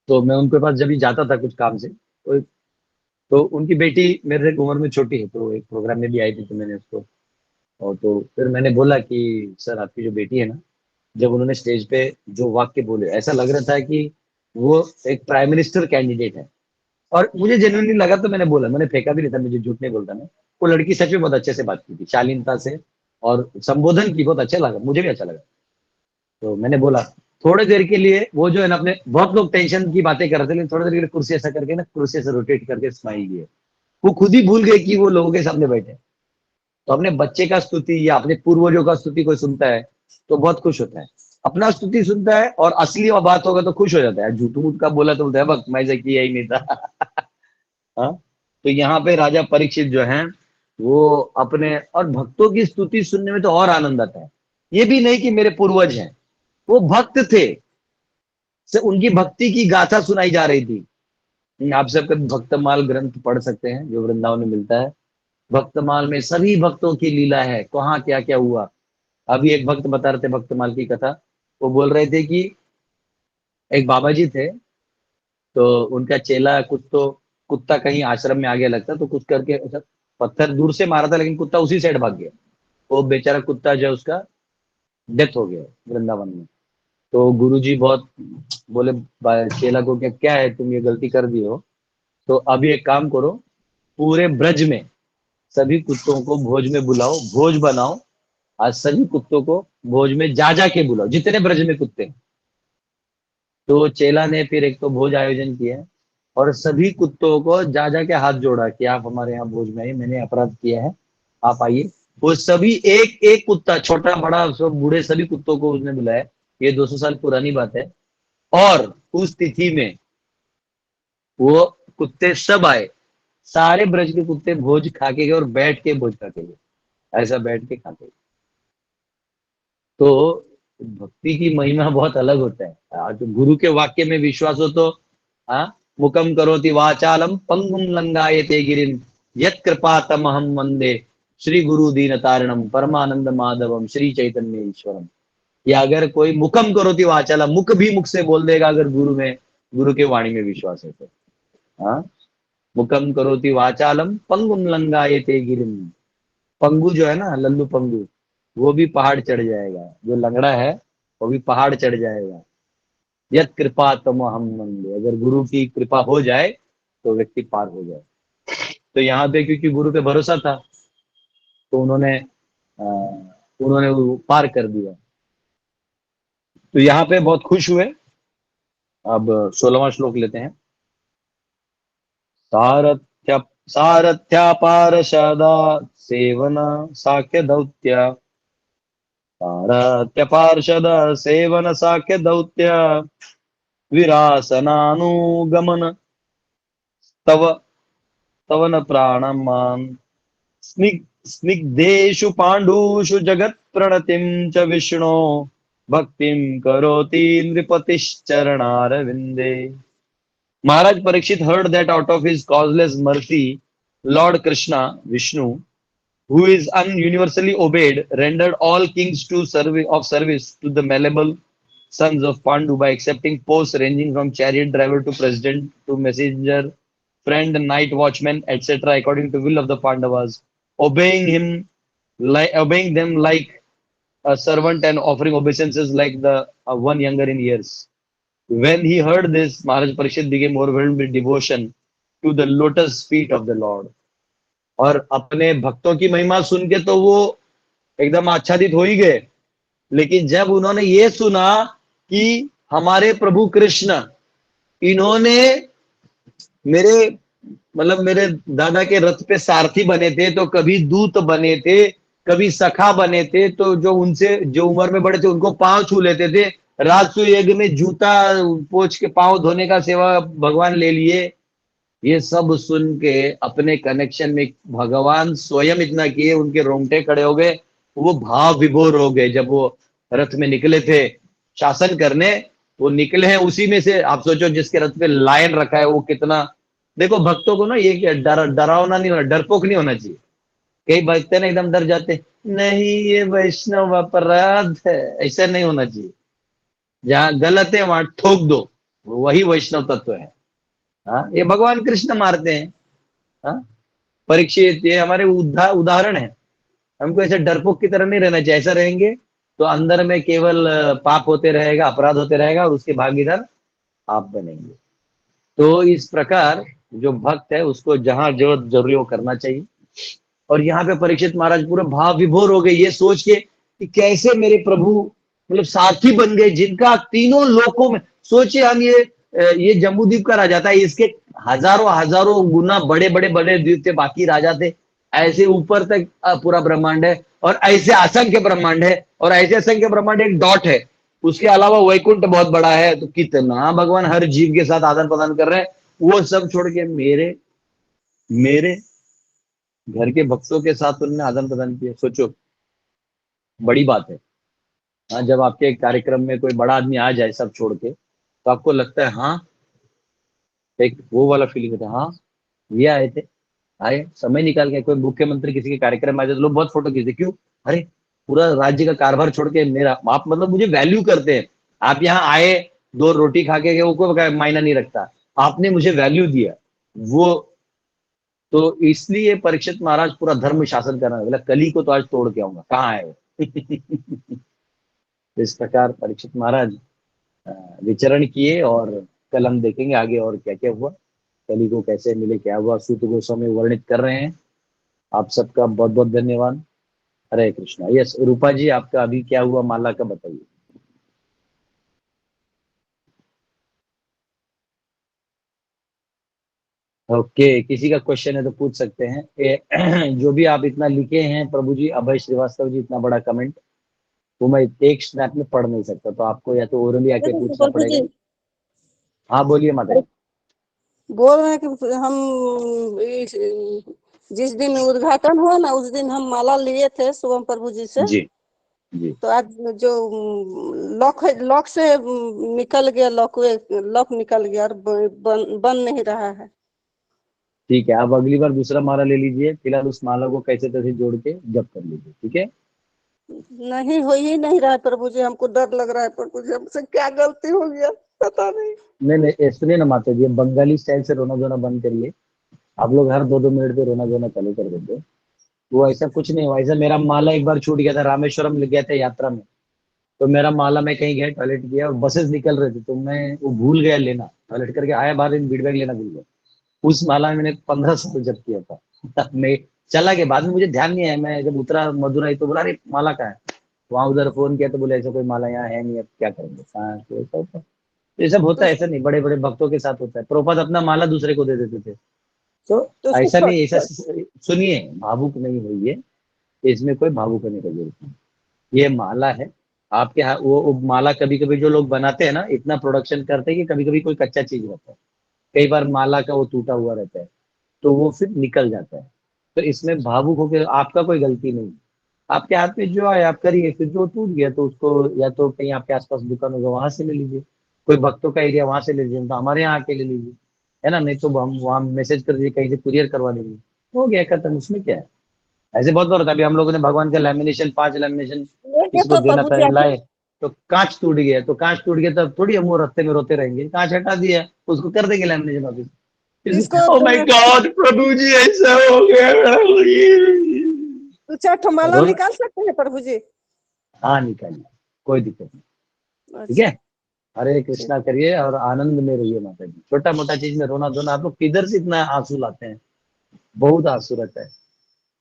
तो मैं उनके पास जब भी जाता था कुछ काम से, तो उनकी बेटी मेरे से उम्र में छोटी है, तो एक प्रोग्राम में भी आई थी, तो मैंने उसको, और तो फिर मैंने बोला कि सर आपकी जो बेटी है ना, जब उन्होंने स्टेज पे जो वाक्य बोले ऐसा लग रहा था कि वो एक प्राइम मिनिस्टर कैंडिडेट है। और मुझे जेन्युइनली लगा तो मैंने बोला, मैंने फेंका भी नहीं था, मुझे झूठ नहीं बोलता मैं। वो लड़की सच में बहुत अच्छे से बात की थी, शालीनता से, और संबोधन की बहुत अच्छा लगा, मुझे भी अच्छा लगा। तो मैंने बोला थोड़ी देर के लिए वो जो है ना, अपने बहुत लोग टेंशन की बातें कर रहे थे, लेकिन थोड़ी देर के लिए कुर्सी ऐसा करके ना, कुर्सी ऐसे रोटेट करके स्माइल किए। वो खुद ही भूल गए कि वो लोगों के सामने बैठे। तो अपने बच्चे का स्तुति या अपने पूर्वजों का स्तुति कोई सुनता है तो बहुत खुश होता है। अपना स्तुति सुनता है और असली बात होगा तो खुश हो जाता है, झूठ मूठ का बोला तो बोलता है बक मैं किया ही नहीं था। हाँ? तो यहाँ पे राजा परीक्षित जो हैं वो अपने, और भक्तों की स्तुति सुनने में तो और आनंद आता है। ये भी नहीं कि मेरे पूर्वज हैं, वो भक्त थे, से उनकी भक्ति की गाथा सुनाई जा रही थी। आप सब कभी भक्तमाल ग्रंथ पढ़ सकते हैं जो वृंदावन में मिलता है। भक्तमाल में सभी भक्तों की लीला है, कहाँ क्या क्या हुआ। अभी एक भक्त बता रहे थे भक्तमाल की कथा। वो बोल रहे थे कि एक बाबा जी थे, तो उनका चेला कुछ तो, कुत्ता कहीं आश्रम में आ गया लगता, तो कुछ करके ऐसा पत्थर दूर से मारा था, लेकिन कुत्ता उसी साइड भाग गया। वो बेचारा कुत्ता जो है उसका डेथ हो गया वृंदावन में। तो गुरुजी बहुत बोले चेला को, क्या क्या है तुम ये गलती कर दी हो, तो अभी एक काम करो, पूरे ब्रज में सभी कुत्तों को भोज में बुलाओ, भोज बनाओ, आज सभी कुत्तों को भोज में जा जा के बुलाओ, जितने ब्रज में कुत्ते हैं। तो चेला ने फिर एक तो भोज आयोजन किया, और सभी कुत्तों को जा जा के हाथ जोड़ा कि आप हमारे यहाँ भोज में आइए, मैंने अपराध किया है, आप आइए। वो सभी एक एक कुत्ता, छोटा बड़ा सब बूढ़े सभी कुत्तों को उसने बुलाया। ये 200 साल पुरानी बात है। और उस तिथि में वो कुत्ते सब आए, सारे ब्रज के कुत्ते भोज खा के गए, और बैठ के भोज खा के गए, ऐसा बैठ के खाते। तो भक्ति की महिमा बहुत अलग होता है। तो गुरु के वाक्य में विश्वास हो तो, हाँ, मुकम करोति वाचालम पंगुम लंगायते गिरिम, यत कृपा तमहम वंदे श्री गुरु दीन तारणम परमानंद माधवम श्री चैतन्य ईश्वरम। या अगर कोई मुकम करोति वाचालम, मुख भी मुख से बोल देगा अगर गुरु में, गुरु के वाणी में विश्वास है तो, हाँ, मुकम करोति वाचालम पंगुम लंगायते गिरिम। पंगु जो है ना, लल्लू पंगु, वो भी पहाड़ चढ़ जाएगा, जो लंगड़ा है वो भी पहाड़ चढ़ जाएगा। यत कृपा तम हम मंदे, अगर गुरु की कृपा हो जाए तो व्यक्ति पार हो जाए। तो यहाँ पे क्योंकि गुरु पे भरोसा था तो उन्होंने वो पार कर दिया। तो यहाँ पे बहुत खुश हुए। अब 16वां श्लोक लेते हैं। सारथ्य सारथ्या पार्षदा सेवन साख्य दौत्य, सारथ्य पार्षद सेवन साख्य दौत्य, विरासनानुगमन तव तव न प्राणमान, स्निग्धेषु पाण्डुषु जगत् प्रणतिं च विष्णो, भक्तिं करोति नृपतिश्चरणारविंदे। Maharaj Parikshit heard that out of his causeless mercy, Lord Krishna, Vishnu, who is universally obeyed, rendered all kings to service to the malleable sons of Pandu by accepting posts ranging from chariot driver to president to messenger, friend, night watchman, etc., according to will of the Pandavas, obeying them like a servant and offering obeisances like the one younger in years. When he heard this, Maharaj Parikshit became overwhelmed with devotion to the lotus feet of the Lord. और अपने भक्तों की महिमा सुन के तो वो एकदम आच्छादित हो ही गए, लेकिन जब उन्होंने ये सुना कि हमारे प्रभु कृष्ण, इन्होंने मेरे दादा के रथ पे सारथी बने थे, तो कभी दूत बने थे, कभी सखा बने थे, तो जो उनसे जो उम्र में बड़े थे उनको पांव छू लेते थे, राजसु यज्ञ में जूता पोंछ के पांव धोने का सेवा भगवान ले लिए। ये सब सुन के अपने कनेक्शन में भगवान स्वयं इतना किए, उनके रोंगटे खड़े हो गए, वो भाव विभोर हो गए। जब वो रथ में निकले थे शासन करने, वो निकले हैं उसी में से। आप सोचो जिसके रथ पे लायन रखा है वो कितना। देखो भक्तों को ना ये क्या डरावना नहीं होना, डरपोक नहीं होना चाहिए। कई भक्त है ना एकदम डर जाते, नहीं ये वैष्णव अपराध है, ऐसा नहीं होना चाहिए। जहां गलत है वहां ठोक दो, वही वैष्णव तत्व है। हाँ, ये भगवान कृष्ण मारते हैं। हाँ, परीक्षित ये हमारे उदाहरण है। हमको ऐसे डरपोक की तरह नहीं रहना चाहिए। ऐसा रहेंगे तो अंदर में केवल पाप होते रहेगा, अपराध होते रहेगा, और उसके भागीदार आप बनेंगे। तो इस प्रकार जो भक्त है उसको जहां जरूरत जरूरी वो करना चाहिए। और यहाँ पे परीक्षित महाराज पूरे भाव विभोर हो गए ये सोच के कि कैसे मेरे प्रभु साथी बन गए, जिनका तीनों लोकों में। सोचिए हम ये जम्बूद्वीप का राजा था, इसके हजारों हजारों गुना बड़े बड़े बड़े द्वीप थे, बाकी राजा थे। ऐसे ऊपर तक पूरा ब्रह्मांड है, और ऐसे असंख्य ब्रह्मांड है, और ऐसे असंख्य ब्रह्मांड एक डॉट है। उसके अलावा वैकुंठ बहुत बड़ा है। तो कितना भगवान हर जीव के साथ आदान प्रदान कर रहे हैं। वो सब छोड़ के मेरे घर के भक्तों के साथ उन्होंने आदान प्रदान किया। सोचो बड़ी बात है। हाँ, जब आपके कार्यक्रम में कोई बड़ा आदमी आ जाए सब छोड़ के, तो आपको लगता है हाँ, एक वो वाला फीलिंग होता है, हाँ ये आए थे, आए समय निकाल के। कोई मुख्यमंत्री किसी के कार्यक्रम में आ जाए तो लोग बहुत फोटो खींचते, क्यों? अरे पूरा राज्य का कारभार छोड़ के मेरा, आप मुझे वैल्यू करते हैं। आप यहाँ आए, दो रोटी खा के वो कोई मायना नहीं रखता, आपने मुझे वैल्यू दिया वो। तो इसलिए परीक्षित महाराज पूरा धर्म शासन करना, बोला कली को तो आज तोड़ के आऊंगा, कहाँ है वो। इस प्रकार परीक्षित महाराज विचरण किए, और कल हम देखेंगे आगे और क्या क्या हुआ, कली को कैसे मिले, क्या हुआ। सूत गोस्वामी वर्णित कर रहे हैं। आप सबका बहुत बहुत धन्यवाद। हरे कृष्णा। यस रूपा जी, आपका अभी क्या हुआ माला का बताइए। ओके, किसी का क्वेश्चन है तो पूछ सकते हैं। जो भी आप इतना लिखे हैं प्रभु जी, अभय श्रीवास्तव जी, इतना बड़ा कमेंट वो मैं एक स्नैप में पढ़ नहीं सकता, तो आपको या तो ओरली आके पूछना प्रभु पड़ेगा। जी हाँ बोलिए माता जी। बोल रहे हैं कि हम जिस दिन उद्घाटन हुआ ना उस दिन हम माला लिए थे शुभम प्रभु जी से। जी जी। तो आज जो लॉक से निकल गया, लॉक निकल गया और बन नहीं रहा है। ठीक है, आप अगली बार दूसरा माला ले लीजिए, फिलहाल उस माला को कैसे तैसे जोड़ के जप कर लीजिए, ठीक है। नहीं हो ही नहीं रहा है प्रभु जी, हमको डर लग रहा है प्रभु जी, हमसे क्या गलती हो गया पता नहीं। नहीं सुनिए ना माता जी, बंगाली स्टाइल से रोना धोना बंद करिए। आप लोग हर 2-2 मिनट पे रोना धोना चालू कर देते हो। वो ऐसा कुछ नहीं हुआ। ऐसा मेरा माला एक बार छूट गया था, रामेश्वरम ले गया था यात्रा में, तो मेरा माला, मैं कहीं गया टॉयलेट किया और बसेस निकल रहे थे, तो मैं वो भूल गया लेना, टॉयलेट करके आया बाहर, इन बीड बैग लेना भूल गया। उस माला में मैंने 15 साल जब किया था। तब मैं चला गया, बाद में मुझे ध्यान नहीं आया, मैं जब उतरा मदुरई तो बोला अरे माला कहाँ है। वहां उधर फोन किया तो बोले ऐसा कोई माला यहाँ है नहीं, अब क्या करेंगे। हाँ, तो ऐसा होता है। तो ये सब तो होता है, उसको ऐसा नहीं, बड़े बड़े भक्तों के साथ होता है। प्रभुपाद अपना माला दूसरे को दे देते थे। तो तो उसको ऐसा नहीं, ऐसा सुनिए, भावुक नहीं होइए, इसमें कोई भावुक होने का जरूरत नहीं। ये माला है आपके हाथ, वो माला कभी कभी जो लोग बनाते हैं ना, इतना प्रोडक्शन करते हैं कि कभी कभी कोई कच्चा चीज रहता है, कई बार माला का वो टूटा हुआ रहता है, तो वो फिर निकल जाता है। तो इसमें भावुक होकर आपका कोई गलती नहीं। आपके हाथ में जो आया आप करिए, फिर जो टूट गया तो उसको या तो कहीं आपके आसपास दुकान होगा वहां से ले लीजिए, कोई भक्तों का एरिया वहां से ले लीजिए, तो हमारे यहाँ आके ले लीजिए, है ना। नहीं तो हम वहां मैसेज कर दीजिए, कहीं से कुरियर करवा देंगे, हो गया खत्म, उसमें क्या है। ऐसे बहुत बार होता है। अभी हम लोगों ने भगवान का लैमिनेशन, 5 लैमिनेशन लेके किसी को तो देना प्रभु था, जी आके लाए, तो कांच टूट गया, तो कांच टूट गया तब थोड़ी हम वो रास्ते में रोते रहेंगे, कांच हटा दिया, उसको कर देंगे लैमिनेशन इसको वापस। ओ माय तो गॉड प्रभु जी ऐसा हो गया। दो चार ठो माला रो, निकाल सकते हैं प्रभु जी। हाँ निकालिए, कोई दिक्कत नहीं। ठीक है, अच्छा। हरे ठीक। कृष्णा करिए और आनंद में रहिए माता जी। छोटा मोटा चीज में रोना धोना, आप लोग किधर से इतना आंसू लाते हैं, बहुत आंसू रहता है।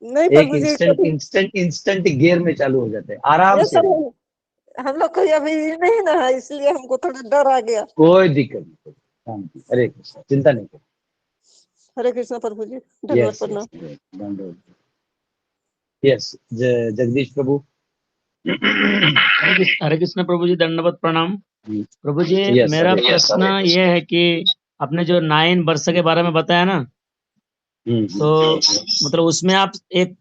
नहीं एक प्रभु जी इंस्टेंट कभी इंस्टेंट इंस्टेंट गियर में चालू हो जाते हैं, आराम ये से सब रहिए। हम लोग को अभी नहीं ना है, इसलिए हमको थोड़ा डर आ गया। कोई दिक्कत नहीं, शांति, हरे कृष्णा, चिंता नहीं करो। हरे कृष्णा प्रभु जी, धन्यवाद यस प्रणाम। यस, यस, जगदीश प्रभु। हरे कृष्ण प्रभु जी, दंडवत प्रणाम। प्रभु जी, यस मेरा हरे कृष्णा। प्रश्न ये है कि आपने जो 9 वर्ष के बारे में बताया ना, तो मतलब उसमें आप एक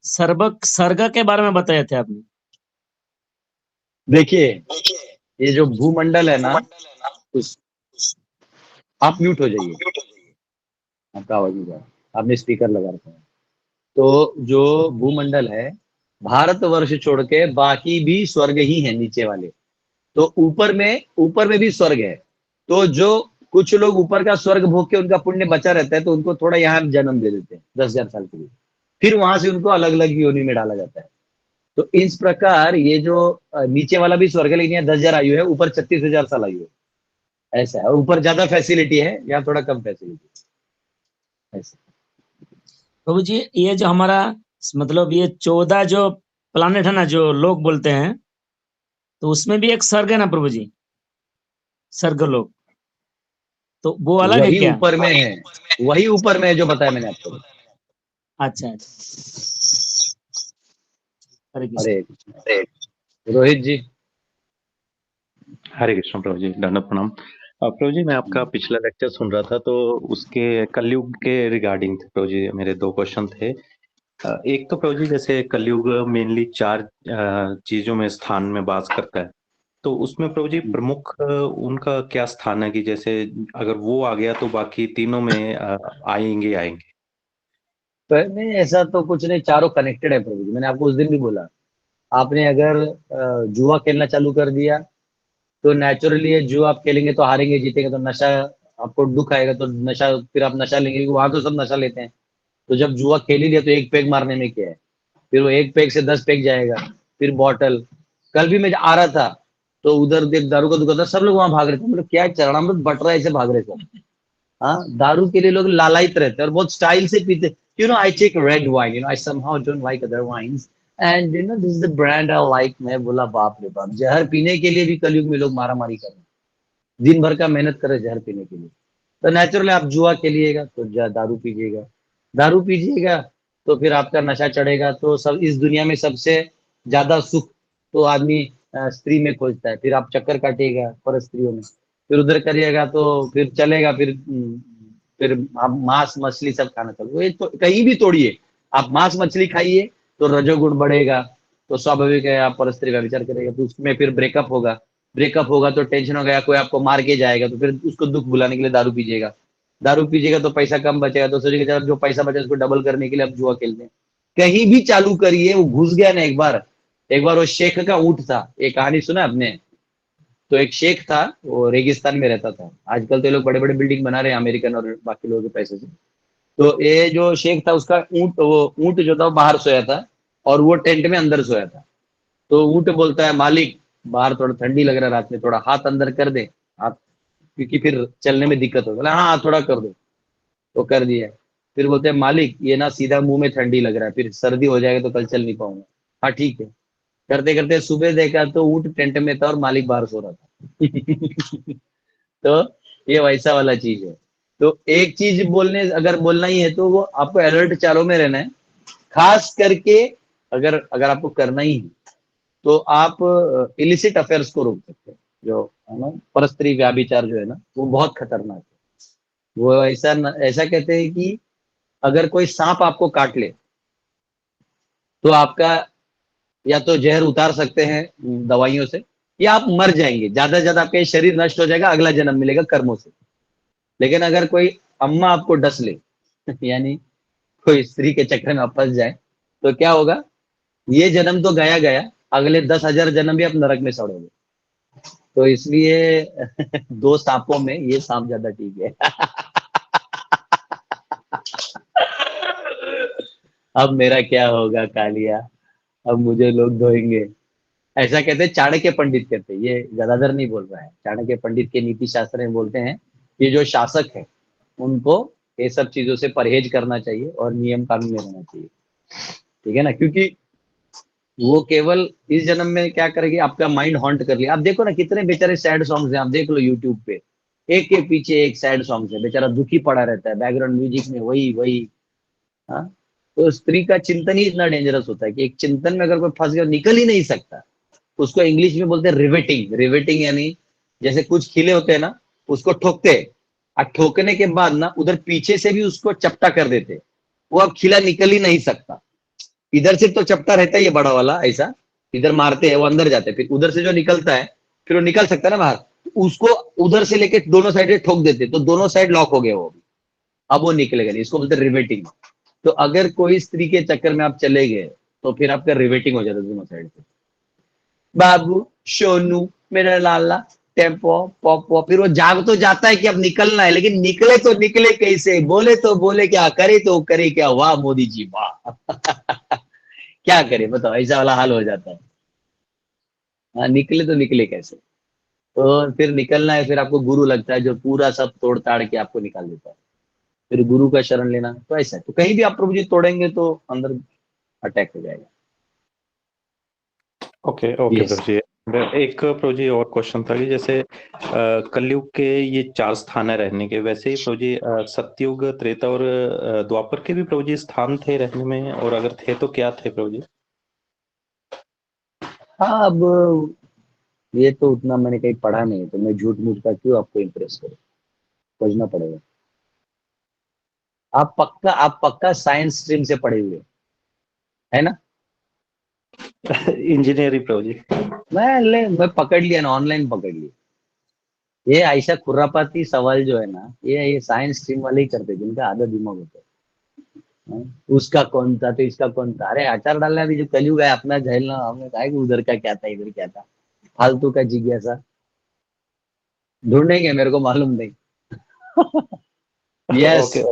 सर्ग के बारे में बताए थे आपने। देखिए, ये जो भूमंडल है ना, उस, आप म्यूट हो जाइए, आपका आवाज नहीं जा रहा, आपने स्पीकर लगा रखा है। तो जो भूमंडल है, भारतवर्ष छोड़ के बाकी भी स्वर्ग ही है नीचे वाले। तो ऊपर में भी स्वर्ग है। तो जो कुछ लोग ऊपर का स्वर्ग भोग के उनका पुण्य बचा रहता है, तो उनको थोड़ा यहाँ जन्म दे देते हैं 10,000 साल के लिए, फिर वहां से उनको अलग अलग योनि में डाला जाता है। तो इस प्रकार ये जो नीचे वाला भी स्वर्ग है, लेकिन यहाँ 10,000 आयु है, ऊपर 36,000 साल आयु है, ऐसा है। और ऊपर ज्यादा फैसिलिटी है, यहाँ थोड़ा कम फैसिलिटी है, ऐसा। प्रभु जी, ये जो हमारा मतलब ये 14 जो प्लानेट है ना, जो लोग बोलते हैं, तो उसमें भी एक स्वर्ग है ना प्रभु जी, स्वर्गलोक, तो वो अलग है वही क्या? ऊपर में है, वही ऊपर में है जो बताया मैंने आपको। अच्छा अच्छा, हरे कृष्ण। हरे कृष्ण। रोहित जी। हरे कृष्ण प्रभु जी, दंडवत प्रणाम। प्रभु जी, मैं आपका पिछला लेक्चर सुन रहा था, तो उसके कलयुग के रिगार्डिंग थे प्रभु जी, मेरे 2 क्वेश्चन थे। एक तो प्रभु जी, जैसे कलयुग मेनली 4 चीजों में स्थान में वास करता है, तो उसमें प्रभु जी प्रमुख उनका क्या स्थान है कि जैसे अगर वो आ गया तो बाकी तीनों में आएंगे आएंगे। नहीं, ऐसा तो कुछ नहीं, चारों कनेक्टेड है प्रभु जी। मैंने आपको उस दिन भी बोला, आपने अगर जुआ खेलना चालू कर दिया, तो नेचुरली जो आप खेलेंगे तो हारेंगे जीतेंगे, तो नशा, आपको दुख आएगा तो नशा, फिर आप नशा लेंगे, क्योंकि वहां तो सब नशा लेते हैं। तो जब जुआ खेल ही लिया तो एक पेग मारने में क्या है, फिर वो एक पेग से 10 पेग जाएगा, फिर बॉटल। कल भी मैं आ रहा था, तो उधर देख दारू का दुकान था, सब लोग वहां भाग रहे थे, मतलब क्या चरणामृत बट रहा है, ऐसे भाग रहे थे। हाँ, दारू के लिए लोग लालायित रहते हैं और बहुत स्टाइल से पीते। I take red wine, I somehow don't like other wines, and this is the brand I like. मैं बोला बाप रे बाप, जहर पीने के लिए भी कलयुग में लोग मारा मारी कर रहे हैं, दिन भर का मेहनत करे जहर पीने के लिए। तो नेचुरली आप जुआ खेलिएगा तो दारू पीजिएगा, दारू पीजिएगा तो फिर आपका नशा चढ़ेगा, तो सब इस दुनिया में सबसे ज्यादा सुख तो आदमी स्त्री में खोजता है, फिर आप चक्कर काटिएगा पर स्त्रियों में, फिर उधर करिएगा तो फिर चलेगा, फिर आप मांस मछली सब खाना चलो, ये तो कहीं भी तोड़िए। आप मांस मछली खाइए तो रजोगुण बढ़ेगा, तो स्वाभाविक है आप पर स्त्री का विचार करेगा, तो उसमें फिर ब्रेकअप होगा तो टेंशन हो गया, कोई आपको मार के जाएगा, तो फिर उसको दुख भुलाने के लिए दारू पीजिएगा, दारू पीजिएगा तो पैसा कम बचेगा, तो सोचिएगा जो पैसा बचा उसको डबल करने के लिए आप जुआ खेलते हैं। कहीं भी चालू करिए, वो घुस गया ना एक बार वो शेख का ऊंट था, एक कहानी सुना आपने। तो एक शेख था, वो रेगिस्तान में रहता था, आजकल तो ये लोग बड़े बड़े बिल्डिंग बना रहे हैं अमेरिकन और बाकी लोगों के पैसे से। तो ये जो शेख था, उसका ऊंट जो था वो बाहर सोया था, और वो टेंट में अंदर सोया था। तो ऊंट बोलता है, मालिक बाहर थोड़ा ठंडी लग रहा है रात में, थोड़ा हाथ अंदर कर दे हाथ, क्योंकि फिर चलने में दिक्कत हो। बोला हाँ थोड़ा कर दो, तो कर दिया। फिर बोलते हैं मालिक ये ना सीधा मुंह में ठंडी लग रहा है, फिर सर्दी हो जाएगा तो कल चल नहीं पाऊंगा। हाँ ठीक है। करते करते सुबह देखा तो ऊँट टेंट में था और मालिक बाहर सो रहा था। तो ये वैसा वाला चीज है। तो एक चीज बोलने, अगर बोलना ही है तो वो आपको अलर्ट चारों में रहना है। खास करके अगर अगर आपको करना ही है तो आप इलिसिट अफेयर्स को रोक सकते हैं, जो है ना परस्त्री व्याभिचार जो है ना, वो बहुत खतरनाक है। वो ऐसा ऐसा कहते हैं कि अगर कोई सांप आपको काट ले तो आपका या तो जहर उतार सकते हैं दवाइयों से, या आप मर जाएंगे, ज्यादा से ज्यादा आपका ये शरीर नष्ट हो जाएगा, अगला जन्म मिलेगा कर्मों से। लेकिन अगर कोई अम्मा आपको डस ले यानी कोई स्त्री के चक्कर में आप फंस जाए, तो क्या होगा, ये जन्म तो गया गया, अगले 10,000 जन्म भी आप नरक में सड़ोगे। तो इसलिए दो सांपों में ये सांप ज्यादा ठीक है। अब मेरा क्या होगा कालिया, अब मुझे लोग धोएंगे। ऐसा कहते हैं, चाणक्य पंडित कहते हैं, ये गदाधर नहीं बोल रहा है, चाणक्य पंडित के नीति शास्त्र में बोलते हैं कि जो शासक है उनको ये सब चीजों से परहेज करना चाहिए और नियम कानून में रहना चाहिए। ठीक है ना, क्योंकि वो केवल इस जन्म में क्या करेगी, आपका माइंड हॉन्ट कर लिया। आप देखो ना कितने बेचारे सैड सॉन्ग्स हैं, आप देख लो यूट्यूब पे, एक के पीछे एक सैड सॉन्ग्स है, बेचारा दुखी पड़ा रहता है, बैकग्राउंड म्यूजिक में वही वही। हाँ, तो स्त्री का चिंतन ही इतना डेंजरस होता है कि एक चिंतन में अगर कोई फंस गया निकल ही नहीं सकता। उसको इंग्लिश में बोलते हैं रिवेटिंग। रिवेटिंग यानी जैसे कुछ खिले होते हैं ना, उसको ठोकते हैं, और ठोकने के बाद ना उधर पीछे से भी उसको चपटा कर देते हैं, वो अब खिला निकल ही नहीं सकता। इधर से तो चपटा रहता है ये बड़ा वाला ऐसा, इधर मारते हैं वो अंदर जाते हैं, फिर उधर से जो निकलता है फिर वो निकल सकता है ना बाहर, तो उसको उधर से लेके दोनों साइड से ठोक देते, तो दोनों साइड लॉक हो गया वो भी, अब वो निकलेगा नहीं। इसको बोलते हैं रिवेटिंग। तो अगर कोई स्त्री के चक्कर में आप चले गए तो फिर आपका रिवेटिंग हो जाता है दोनों साइड से। बाबू सोनू मेरा लाला टेम्पो पॉपो, फिर वो जाग तो जाता है कि अब निकलना है, लेकिन निकले तो निकले कैसे, बोले तो बोले क्या, करे तो करे क्या, वाह मोदी जी वाह। क्या करे बताओ, ऐसा वाला हाल हो जाता है। हाँ, निकले तो निकले कैसे। तो फिर निकलना है, फिर आपको गुरु लगता है जो पूरा सब तोड़ ताड़ के आपको निकाल देता है, फिर गुरु का शरण लेना। तो ऐसा है, तो कहीं भी आप प्रभु जी तोड़ेंगे तो अंदर अटैक हो जाएगा। Okay okay yes. Prabhu ji. एक प्रभु जी और क्वेश्चन था कि जैसे कलयुग के ये 4 स्थान है रहने के, वैसे ही प्रभु जी सतयुग, त्रेता और द्वापर के भी प्रभु जी स्थान थे रहने में, और अगर थे तो क्या थे प्रभु जी? हाँ, अब ये तो उतना मैंने कहीं पढ़ा नहीं है, तो मैं झूठ मूठ का क्यों आपको इम्प्रेस करूं, खोजना पड़ेगा। आप पक्का साइंस स्ट्रीम से पढ़े हुए है ना। इंजीनियरिंग प्रभु जी। मैं पकड़ लिया ना, ऑनलाइन पकड़ लिया। ये ऐसा खुरापाती सवाल जो है ना, ये साइंस स्ट्रीम वाले ही करते हैं, जिनका आधा दिमाग होता है। हाँ? उसका कौन था तो इसका कौन था, अरे अचार डालना भी जो कलयुग है अपना झेलना, हमें कहा कि उधर का क्या था इधर क्या था, फालतू का जिज्ञासा ढूंढेंगे, मेरे को मालूम नहीं। यस। ओके।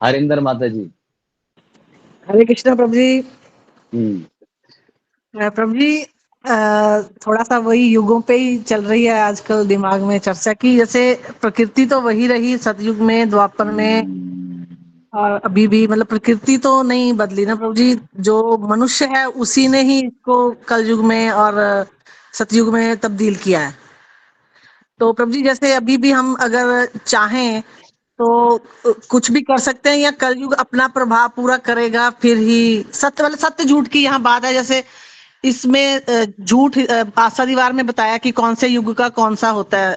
हरिंदर माता जी। हरे कृष्णा प्रभु जी। हम्म। प्रभु जी, थोड़ा सा वही युगों पे ही चल रही है आजकल दिमाग में चर्चा की। जैसे प्रकृति तो वही रही सतयुग में, द्वापर में, और अभी भी मतलब प्रकृति तो नहीं बदली ना प्रभु जी। जो मनुष्य है उसी ने ही इसको कलयुग में और सतयुग में तब्दील किया है। तो प्रभु जी जैसे अभी भी हम अगर चाहें तो कुछ भी कर सकते हैं, या कलयुग अपना प्रभाव पूरा करेगा फिर ही सत्य, मतलब सत्य झूठ की यहाँ बात है। जैसे इसमें झूठ आस्था दीवार में बताया कि कौन से युग का कौन सा होता है।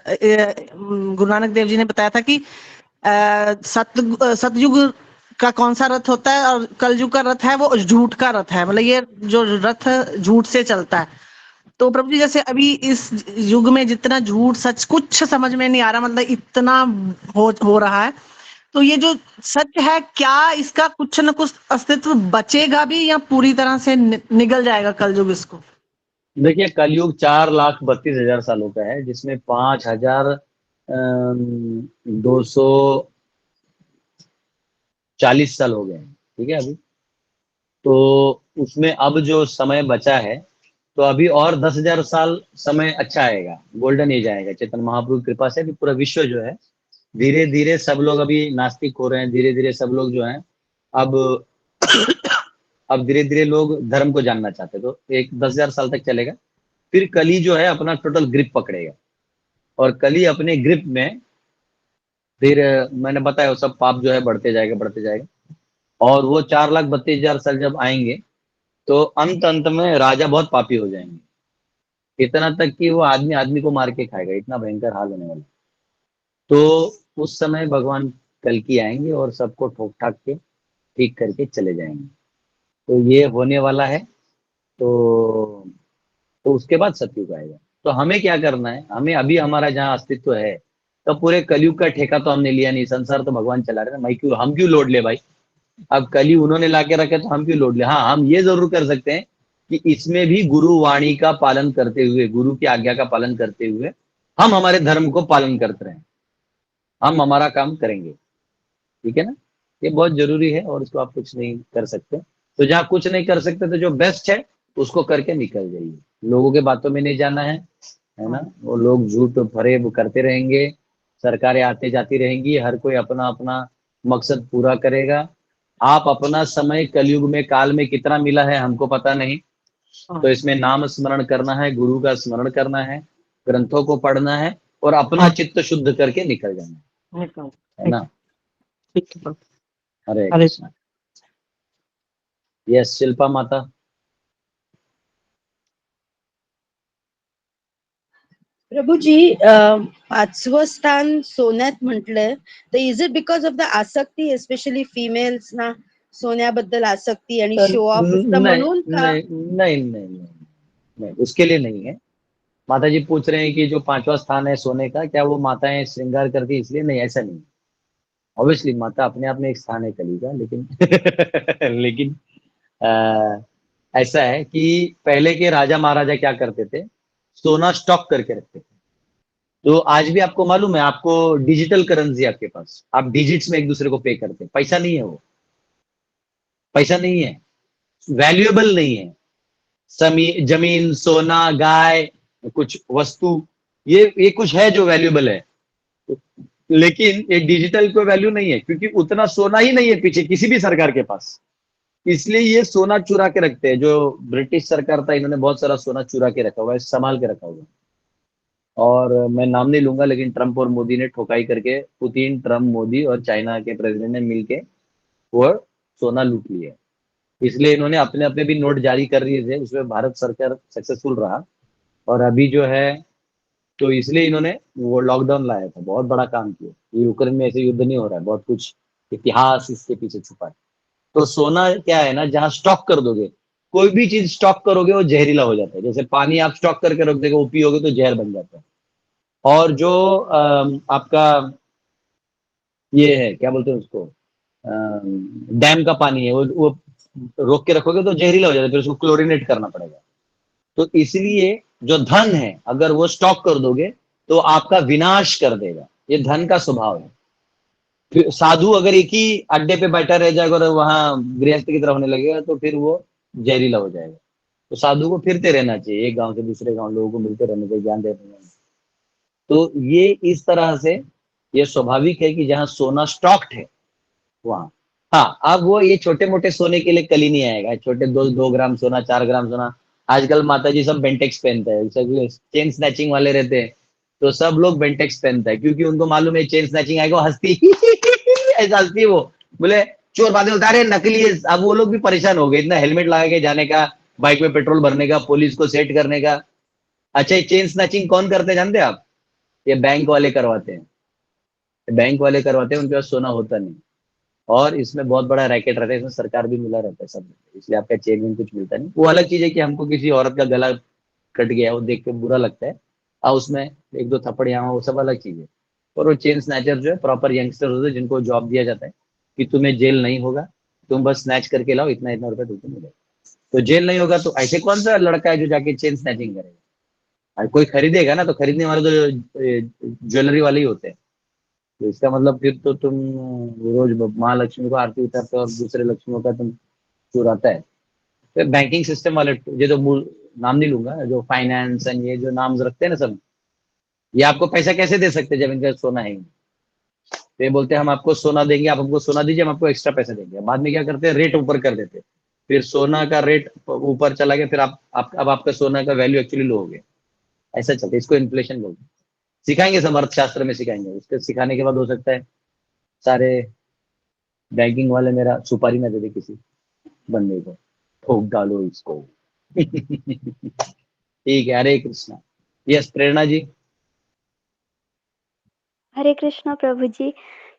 गुरु नानक देव जी ने बताया था कि सतयुग का कौन सा रथ होता है, और कलयुग का रथ है वो झूठ का रथ है, मतलब ये जो रथ झूठ से चलता है। तो प्रभु जी जैसे अभी इस युग में जितना झूठ सच कुछ समझ में नहीं आ रहा, मतलब इतना हो रहा है, तो ये जो सच है क्या इसका कुछ न कुछ अस्तित्व बचेगा भी, या पूरी तरह से निगल जाएगा कलयुग इसको? देखिए, कलयुग 4,32,000 सालों का है, जिसमें 5,240 साल हो गए हैं। ठीक है, अभी तो उसमें अब जो समय बचा है तो अभी और 10,000 साल समय अच्छा आएगा, गोल्डन एज आएगा चैतन्य महाप्रभु की कृपा से। अभी पूरा विश्व जो है धीरे धीरे सब लोग अभी नास्तिक हो रहे हैं, धीरे धीरे सब लोग जो हैं अब अब धीरे धीरे लोग धर्म को जानना चाहते हैं। तो एक 10,000 साल तक चलेगा, फिर कली जो है अपना टोटल ग्रिप पकड़ेगा, और कली अपने ग्रिप में फिर मैंने बताया वो सब पाप जो है बढ़ते जाएगा बढ़ते जाएगा, और वो 4,32,000 साल जब आएंगे तो अंत अंत में राजा बहुत पापी हो जाएंगे, इतना तक कि वो आदमी आदमी को मार के खाएगा, इतना भयंकर हाल होने वाला। तो उस समय भगवान कल की आएंगे और सबको ठोक ठाक के ठीक करके चले जाएंगे। तो ये होने वाला है। तो उसके बाद सतयुग आएगा। तो हमें क्या करना है, हमें अभी हमारा जहाँ अस्तित्व है, तो पूरे कलयुग का ठेका तो हमने लिया नहीं, संसार तो भगवान चला रहे हैं, हम क्यों लोड ले भाई। अब कली उन्होंने लाके रखे तो हम क्यों लोड ले। हाँ, हम ये जरूर कर सकते हैं कि इसमें भी गुरु वाणी का पालन करते हुए, गुरु की आज्ञा का पालन करते हुए हम हमारे धर्म को पालन करते रहें, हम हमारा काम करेंगे, ठीक है ना। ये बहुत जरूरी है और इसको आप कुछ नहीं कर सकते। तो जहाँ कुछ नहीं कर सकते तो जो बेस्ट है उसको करके निकल जाइए, लोगों के बातों में नहीं जाना है ना। वो लोग झूठ फरेब करते रहेंगे, सरकारें आते जाती रहेंगी, हर कोई अपना अपना मकसद पूरा करेगा। आप अपना समय कलयुग में काल में कितना मिला है हमको पता नहीं, तो इसमें नाम स्मरण करना है, गुरु का स्मरण करना है, ग्रंथों को पढ़ना है और अपना चित्त शुद्ध करके निकल जाना है ना। ठीक है प्रभु। हरे हरे कृष्णा। यस शिल्पा माता। प्रभूजी, पाचवं स्थान सोन्यात म्हटलंय, तर is it because of the आसक्ती, एस्पेशली फिमेल्स ना सोन्याबद्दल आसक्ती आणि शो ऑफ म्हणून का? नहीं नहीं नहीं नहीं नहीं, उसके लिए नहीं है। माता जी पूछ रहे हैं कि जो 5वां स्थान है सोने का, क्या वो माताएं श्रृंगार करती इसलिए? नहीं, ऐसा नहीं। ऑब्वियसली माता अपने आप में एक स्थान है कली का, लेकिन लेकिन ऐसा है कि पहले के राजा महाराजा क्या करते थे, सोना स्टॉक करके रखते थे। तो आज भी आपको मालूम है, आपको डिजिटल करेंसी आपके पास, आप डिजिट्स में एक दूसरे को पे करते हैं, पैसा नहीं है, वो पैसा नहीं है, वैल्यूएबल नहीं है। जमीन, सोना, गाय, कुछ वस्तु, ये कुछ है जो वैल्यूएबल है, लेकिन ये डिजिटल को वैल्यू नहीं है, क्योंकि उतना सोना ही नहीं है पीछे किसी भी सरकार के पास। इसलिए ये सोना चुरा के रखते हैं। जो ब्रिटिश सरकार था, इन्होंने बहुत सारा सोना चुरा के रखा हुआ है, संभाल के रखा हुआ है। और मैं नाम नहीं लूंगा, लेकिन ट्रंप और मोदी ने ठोकाई करके, पुतिन, ट्रंप, मोदी और चाइना के प्रेसिडेंट ने मिलके वो सोना लूट लिया। इसलिए इन्होंने अपने अपने भी नोट जारी कर दिए थे, उसमें भारत सरकार सक्सेसफुल रहा। और अभी जो है, तो इसलिए इन्होंने वो लॉकडाउन लाया था, बहुत बड़ा काम किया। ये यूक्रेन में ऐसे युद्ध नहीं हो रहा है, बहुत कुछ इतिहास इसके पीछे छुपा है। तो सोना क्या है ना, जहां स्टॉक कर दोगे, कोई भी चीज स्टॉक करोगे वो जहरीला हो जाता है। जैसे पानी आप स्टॉक करके रख दोगे, वो पियोगे तो जहर बन जाता है। और जो आपका ये है, क्या बोलते हैं उसको, डैम का पानी है, वो रोक के रखोगे तो जहरीला हो जाता है, फिर उसको क्लोरीनेट करना पड़ेगा। तो इसलिए जो धन है, अगर वो स्टॉक कर दोगे तो आपका विनाश कर देगा। ये धन का स्वभाव है। फिर साधु अगर एक ही अड्डे पे बैठा रह जाएगा और वहां गृहस्थ की तरफ होने लगेगा, तो फिर वो जहरीला हो जाएगा। तो साधु को फिरते रहना चाहिए, एक गांव से दूसरे गांव, लोगों को मिलते रहना चाहिए, ज्ञान देते रहना। तो ये इस तरह से ये स्वाभाविक है कि जहां सोना स्टॉक्ड है वहां। हाँ, अब वो ये छोटे मोटे सोने के लिए कली नहीं आएगा, छोटे 2 ग्राम सोना, 4 ग्राम सोना। आजकल माता जी सब बेंटेक्स पहनते हैं, सब चेन स्नैचिंग वाले रहते हैं, तो सब लोग बेंटेक्स पहनता है, क्योंकि उनको मालूम है चेन स्नैचिंग आएगा, हंसती ऐसा हंसती है वो, बोले चोर बातें बता रहे नकली है। अब वो लोग भी परेशान हो गए, इतना हेलमेट लगा के जाने का, बाइक में पेट्रोल भरने का, पुलिस को सेट करने का। अच्छा, ये चेन स्नैचिंग कौन करते हैं जानते हैं आप? ये बैंक वाले करवाते हैं, बैंक वाले करवाते हैं, उनके पास सोना होता नहीं। और इसमें बहुत बड़ा रैकेट रहता है, इसमें सरकार भी मिला रहता है सब, इसलिए आपका चेन में कुछ मिलता नहीं। वो अलग चीज है कि हमको किसी औरत का गला कट गया, वो देख के बुरा लगता है, और उसमें 1-2 थप्पड़ यहाँ, वो सब अलग चीज है। और वो चेन स्नैचर जो है प्रॉपर यंगस्टर होते हैं, जिनको जॉब दिया जाता है कि तुम्हें जेल नहीं होगा, तुम बस स्नैच करके लाओ, इतना इतना रुपया तुमको मिलेगा। तो जेल नहीं होगा, तो ऐसे कौन सा लड़का है जो जाके चेन स्नैचिंग करेगा? और कोई खरीदेगा ना, तो खरीदने वाले तो ज्वेलरी वाले ही होते हैं। तो इसका मतलब फिर तो तुम रोज महालक्ष्मी को आरती उतारते हो और दूसरे लक्ष्मियों का तुम चुराता है। फिर बैंकिंग सिस्टम वाले, ये तो नाम नहीं लूंगा, जो फाइनेंस एंड ये जो नाम रखते हैं ना सब, ये आपको पैसा कैसे दे सकते हैं जब इनका सोना है ही नहीं? तो ये बोलते हैं हम आपको सोना देंगे, आप हमको सोना दीजिए, हम आपको एक्स्ट्रा पैसे देंगे। बाद में क्या करते हैं, रेट ऊपर कर देते हैं, फिर सोना का रेट ऊपर चला गया, फिर अब आपका सोना का वैल्यू एक्चुअली लो हो गया। ऐसा चलता है, इसको इन्फ्लेशन बोलते हैं। सिखाएंगे, सब अर्थशास्त्र में सिखाएंगे। उसके सिखाने के बाद हो सकता है सारे बैंकिंग वाले मेरा सुपारी ना दे दे किसी बंदे को, ठोक डालो इसको। ठीक है, हरे कृष्णा। यस, प्रेरणा जी। हरे कृष्णा प्रभु जी।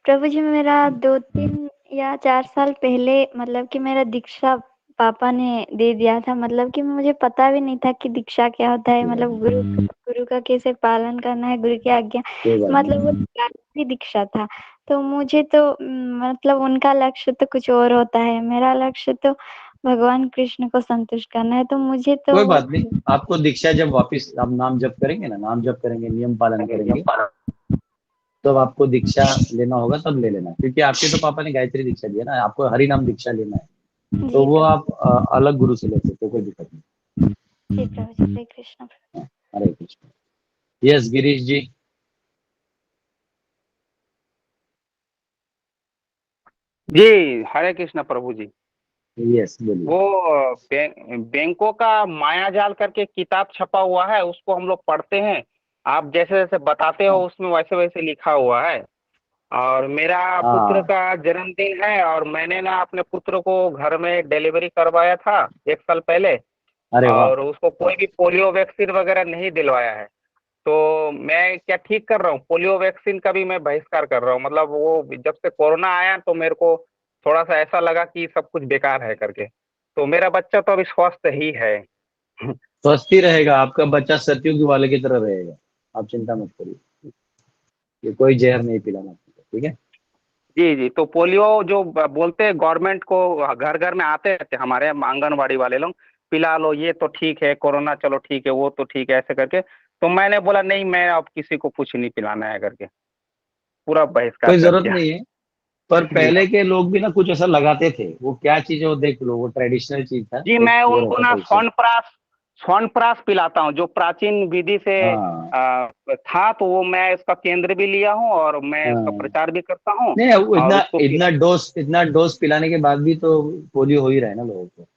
प्रभु जी, मेरा 2-3 या 4 साल पहले मतलब कि मेरा दीक्षा पापा ने दे दिया था। मतलब कि मुझे पता भी नहीं था कि दीक्षा क्या होता है, मतलब गुरु का कैसे पालन करना है, गुरु की आज्ञा, कोई बात मतलब वो गायत्री दीक्षा था। तो मुझे तो मतलब उनका लक्ष्य तो कुछ और होता है, मेरा लक्ष्य तो भगवान कृष्ण को संतुष्ट करना है। तो मुझे तो कोई बात नहीं, आपको दीक्षा जब वापस आप नाम जप करेंगे ना, नाम जप करेंगे, नियम पालन करेंगे, तो आपको दीक्षा लेना होगा तब ले लेना, क्योंकि आपके तो पापा ने गायत्री दीक्षा दिया ना, आपको हरि नाम दीक्षा लेना है, तो जी वो प्रभु आप अलग गुरु से ले सकते हो, कोई दिक्कत नहीं। जी प्रभु जी, हरे कृष्ण। हरे कृष्ण। यस, गिरीश जी। जी हरे कृष्ण प्रभु जी। यस, बोलिए। वो बैंकों का माया जाल करके किताब छपा हुआ है, उसको हम लोग पढ़ते हैं। आप जैसे जैसे बताते हो उसमें वैसे वैसे लिखा हुआ है। और मेरा पुत्र हाँ, का जन्मदिन है और मैंने ना अपने पुत्र को घर में डिलीवरी करवाया था 1 साल पहले, अरे वाह। और उसको कोई भी पोलियो वैक्सीन वगैरह नहीं दिलवाया है। तो मैं क्या ठीक कर रहा हूँ? पोलियो वैक्सीन का भी मैं बहिष्कार कर रहा हूँ। मतलब वो जब से कोरोना आया तो मेरे को थोड़ा सा ऐसा लगा कि सब कुछ बेकार है करके। तो मेरा बच्चा तो अभी स्वस्थ ही है। स्वस्थ ही रहेगा आपका बच्चा, सतयुग वाले की तरह रहेगा, आप चिंता मत करिए, ये कोई जहर नहीं पिलाना आपको, ठीक है। जी जी। तो पोलियो जो बोलते हैं गवर्नमेंट को, घर घर में आते रहते हैं हमारे आंगनवाड़ी वाले लोग, पिला लो, ये तो ठीक है, कोरोना चलो ठीक है, वो तो ठीक है, ऐसे करके। तो मैंने बोला नहीं, मैं अब किसी को कुछ नहीं पिलाना है करके पूरा बहिष्कार कोई कर जरूरत दिया। नहीं है, पर जी पहले के लोग भी ना कुछ ऐसा लगाते थे, वो क्या चीज है वो देख लो, वो ट्रेडिशनल चीज था, जी। एक मैं वो उनको रहता ना था उससे। स्वर्ण प्राश पिलाता हूँ, जो प्राचीन विधि से हाँ था। तो वो मैं इसका केंद्र भी लिया हूँ और मैं इसका हाँ। प्रचार भी करता हूँ। नहीं, वो और इतना उसको इतना डोज पिलाने के बाद भी तो पोलियो हो ही रहा है ना लोगों को।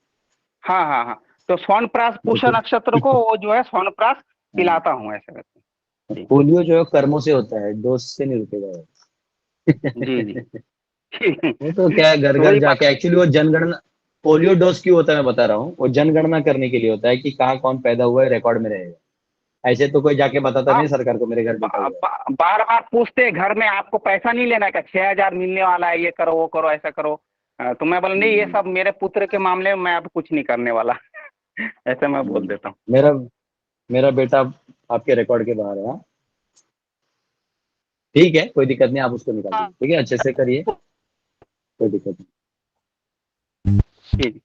हाँ हाँ हाँ। तो स्वर्ण प्राश पुष्य देखिए, नक्षत्र को वो जो है स्वर्ण प्राश हाँ, पिलाता हूँ ऐसे करके। जी पोलियो जो है कर्मों से होता है, डोज से नहीं रुकेगा वो। जी जी। वो तो क्या है, घर तो घर वही बात। जाके एक्चुअली वो जनगणना, पोलियो डोज क्यों होता है मैं बता रहा हूँ, वो जनगणना करने के लिए होता है कि कहाँ कौन पैदा हुआ है, रिकॉर्ड में रहेगा। ऐसे तो कोई जाके बताता नहीं आप सरकार को मेरे घर बेटा हुआ है। बार बार पूछते हैं घर में, आपको पैसा नहीं लेना है क्या? 6,000 मिलने वाला है, ये करो वो करो ऐसा करो। तो मैं बोला नहीं, ये हम्म, सब मेरे पुत्र के मामले में मैं अब कुछ नहीं करने वाला। ऐसे मैं बोल देता हूँ। मेरा मेरा बेटा आपके रिकॉर्ड के बाहर है, हाँ? ठीक है, कोई दिक्कत नहीं, आप उसको निकाल दीजिए, ठीक है, अच्छे से करिए, कोई दिक्कत नहीं। जी जी।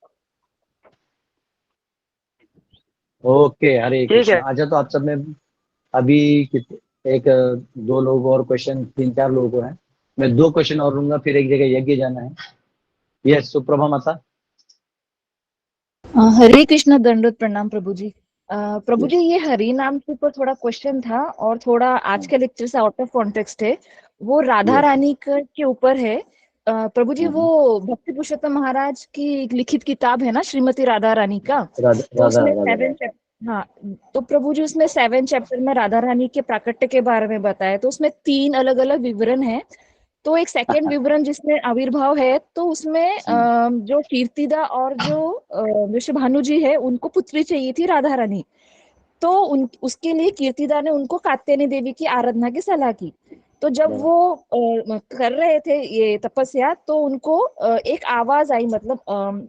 ओके, हरे ठीक कृष्ण। है। अच्छा, तो आप सब में अभी एक दो लोग और क्वेश्चन, 3-4 लोगों को हैं, मैं 2 क्वेश्चन और लूंगा, फिर एक जगह यज्ञ जाना है। यस, सुप्रभा माता। हरे कृष्ण, दंडोत प्रणाम प्रभु जी। प्रभु जी, यस। ये हरि नाम के ऊपर थोड़ा क्वेश्चन था और थोड़ा आज के लेक्चर से आउट ऑफ कॉन्टेक्स्ट है। वो राधा यस। रानी के ऊपर है। प्रभु जी, हाँ, वो भक्ति पुरुषोत्तम महाराज की एक लिखित किताब है ना, श्रीमती राधा रानी का। राधा तो राधा उसमें राधा 7 चैप्टर, हाँ, तो प्रभु जी उसमें 7 चैप्टर में राधा रानी के प्राकट्य के बारे में बताया। तो उसमें 3 अलग अलग विवरण है। तो एक सेकंड विवरण जिसमें आविर्भाव है, तो उसमें जो कीर्तिदा और जो वृषभानु जी है, उनको पुत्री चाहिए थी राधा रानी। तो उसके लिए कीर्तिदा ने उनको कात्यायनी देवी की आराधना की सलाह की। तो जब वो कर रहे थे ये तपस्या, तो उनको एक आवाज आई, मतलब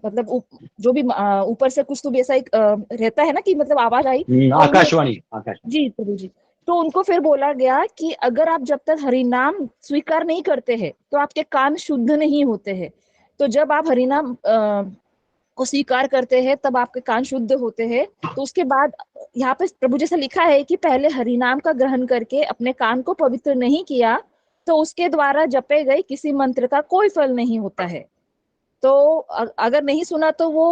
मतलब जो भी ऊपर से कुछ तो भी ऐसा एक रहता है ना, कि मतलब आवाज आई। और उन्हें, आकाशवाणी, आकाशवाणी। जी प्रभु जी, तो उनको फिर बोला गया कि अगर आप जब तक हरिनाम स्वीकार नहीं करते हैं तो आपके कान शुद्ध नहीं होते हैं। तो जब आप हरिनाम को स्वीकार करते हैं तब आपके कान शुद्ध होते हैं। तो उसके बाद यहाँ पे प्रभु जैसा लिखा है कि पहले हरिनाम का ग्रहण करके अपने कान को पवित्र नहीं किया तो उसके द्वारा जपे गए किसी मंत्र का कोई फल नहीं होता है। तो अगर नहीं सुना तो वो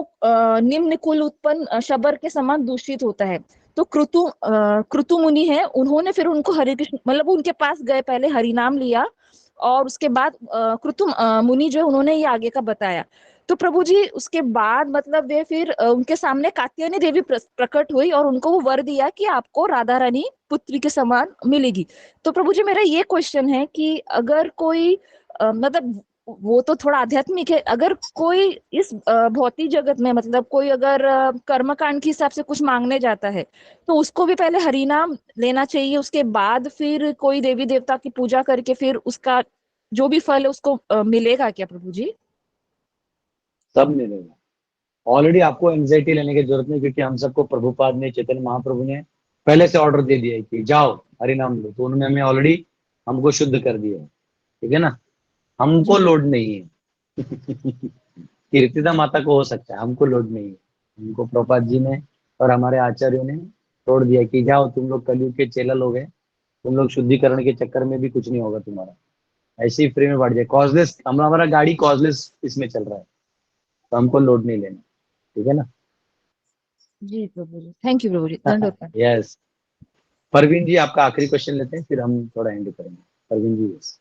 निम्न कुल उत्पन्न शबर के समान दूषित होता है। तो कृतु मुनि है, उन्होंने फिर उनको हरे कृष्ण मतलब उनके पास गए, पहले हरिनाम लिया और उसके बाद कृतु मुनि जो है उन्होंने ये आगे का बताया। तो प्रभु जी उसके बाद मतलब वे फिर उनके सामने कात्यायनी देवी प्रकट हुई और उनको वो वर दिया कि आपको राधा रानी पुत्री के समान मिलेगी। तो प्रभु जी मेरा ये क्वेश्चन है कि अगर कोई मतलब वो तो थोड़ा आध्यात्मिक है, अगर कोई इस भौतिक जगत में मतलब कोई अगर कर्मकांड के हिसाब से कुछ मांगने जाता है तो उसको भी पहले हरिनाम लेना चाहिए, उसके बाद फिर कोई देवी देवता की पूजा करके फिर उसका जो भी फल है उसको मिलेगा क्या प्रभु जी? सब मिलेगा। ऑलरेडी आपको एंजाइटी लेने की जरूरत नहीं, क्योंकि हम सबको प्रभुपाद ने, चैतन्य महाप्रभु ने पहले से ऑर्डर दे दिया है कि जाओ हरिनाम लो, तो उन्होंने हमें ऑलरेडी हमको शुद्ध कर दिया है, ठीक है ना। हमको लोड नहीं है कीर्तिदा माता को हो सकता है, हमको लोड नहीं है। हमको प्रभुपाद जी ने और हमारे आचार्यों ने तोड़ दिया कि जाओ तुम लोग कलयुग के चेला लोग हैं, तुम लोग शुद्धिकरण के चक्कर में भी कुछ नहीं होगा तुम्हारा, ऐसे ही फ्री में बढ़ जाए। कॉजलेस हमारा गाड़ी कॉजलेस इसमें चल रहा है, तो हमको लोड नहीं लेना, ठीक है ना। जी प्रभु जी, थैंक यू प्रभु जी, धन्यवाद। यस परवीन जी, आपका आखिरी क्वेश्चन लेते हैं, फिर हम थोड़ा एंड करेंगे। परवीन जी यस।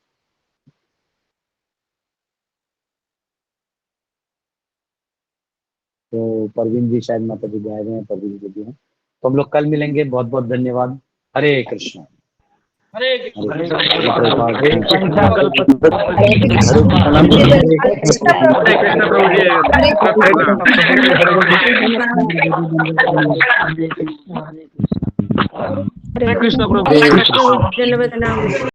तो परवीन जी शायद माता जी गए हैं, परवीन जी भी हैं, तो हम लोग कल मिलेंगे। बहुत बहुत धन्यवाद। हरे कृष्ण। हरे कृष्ण। कृष्ण प्रभु। धन्यवाद।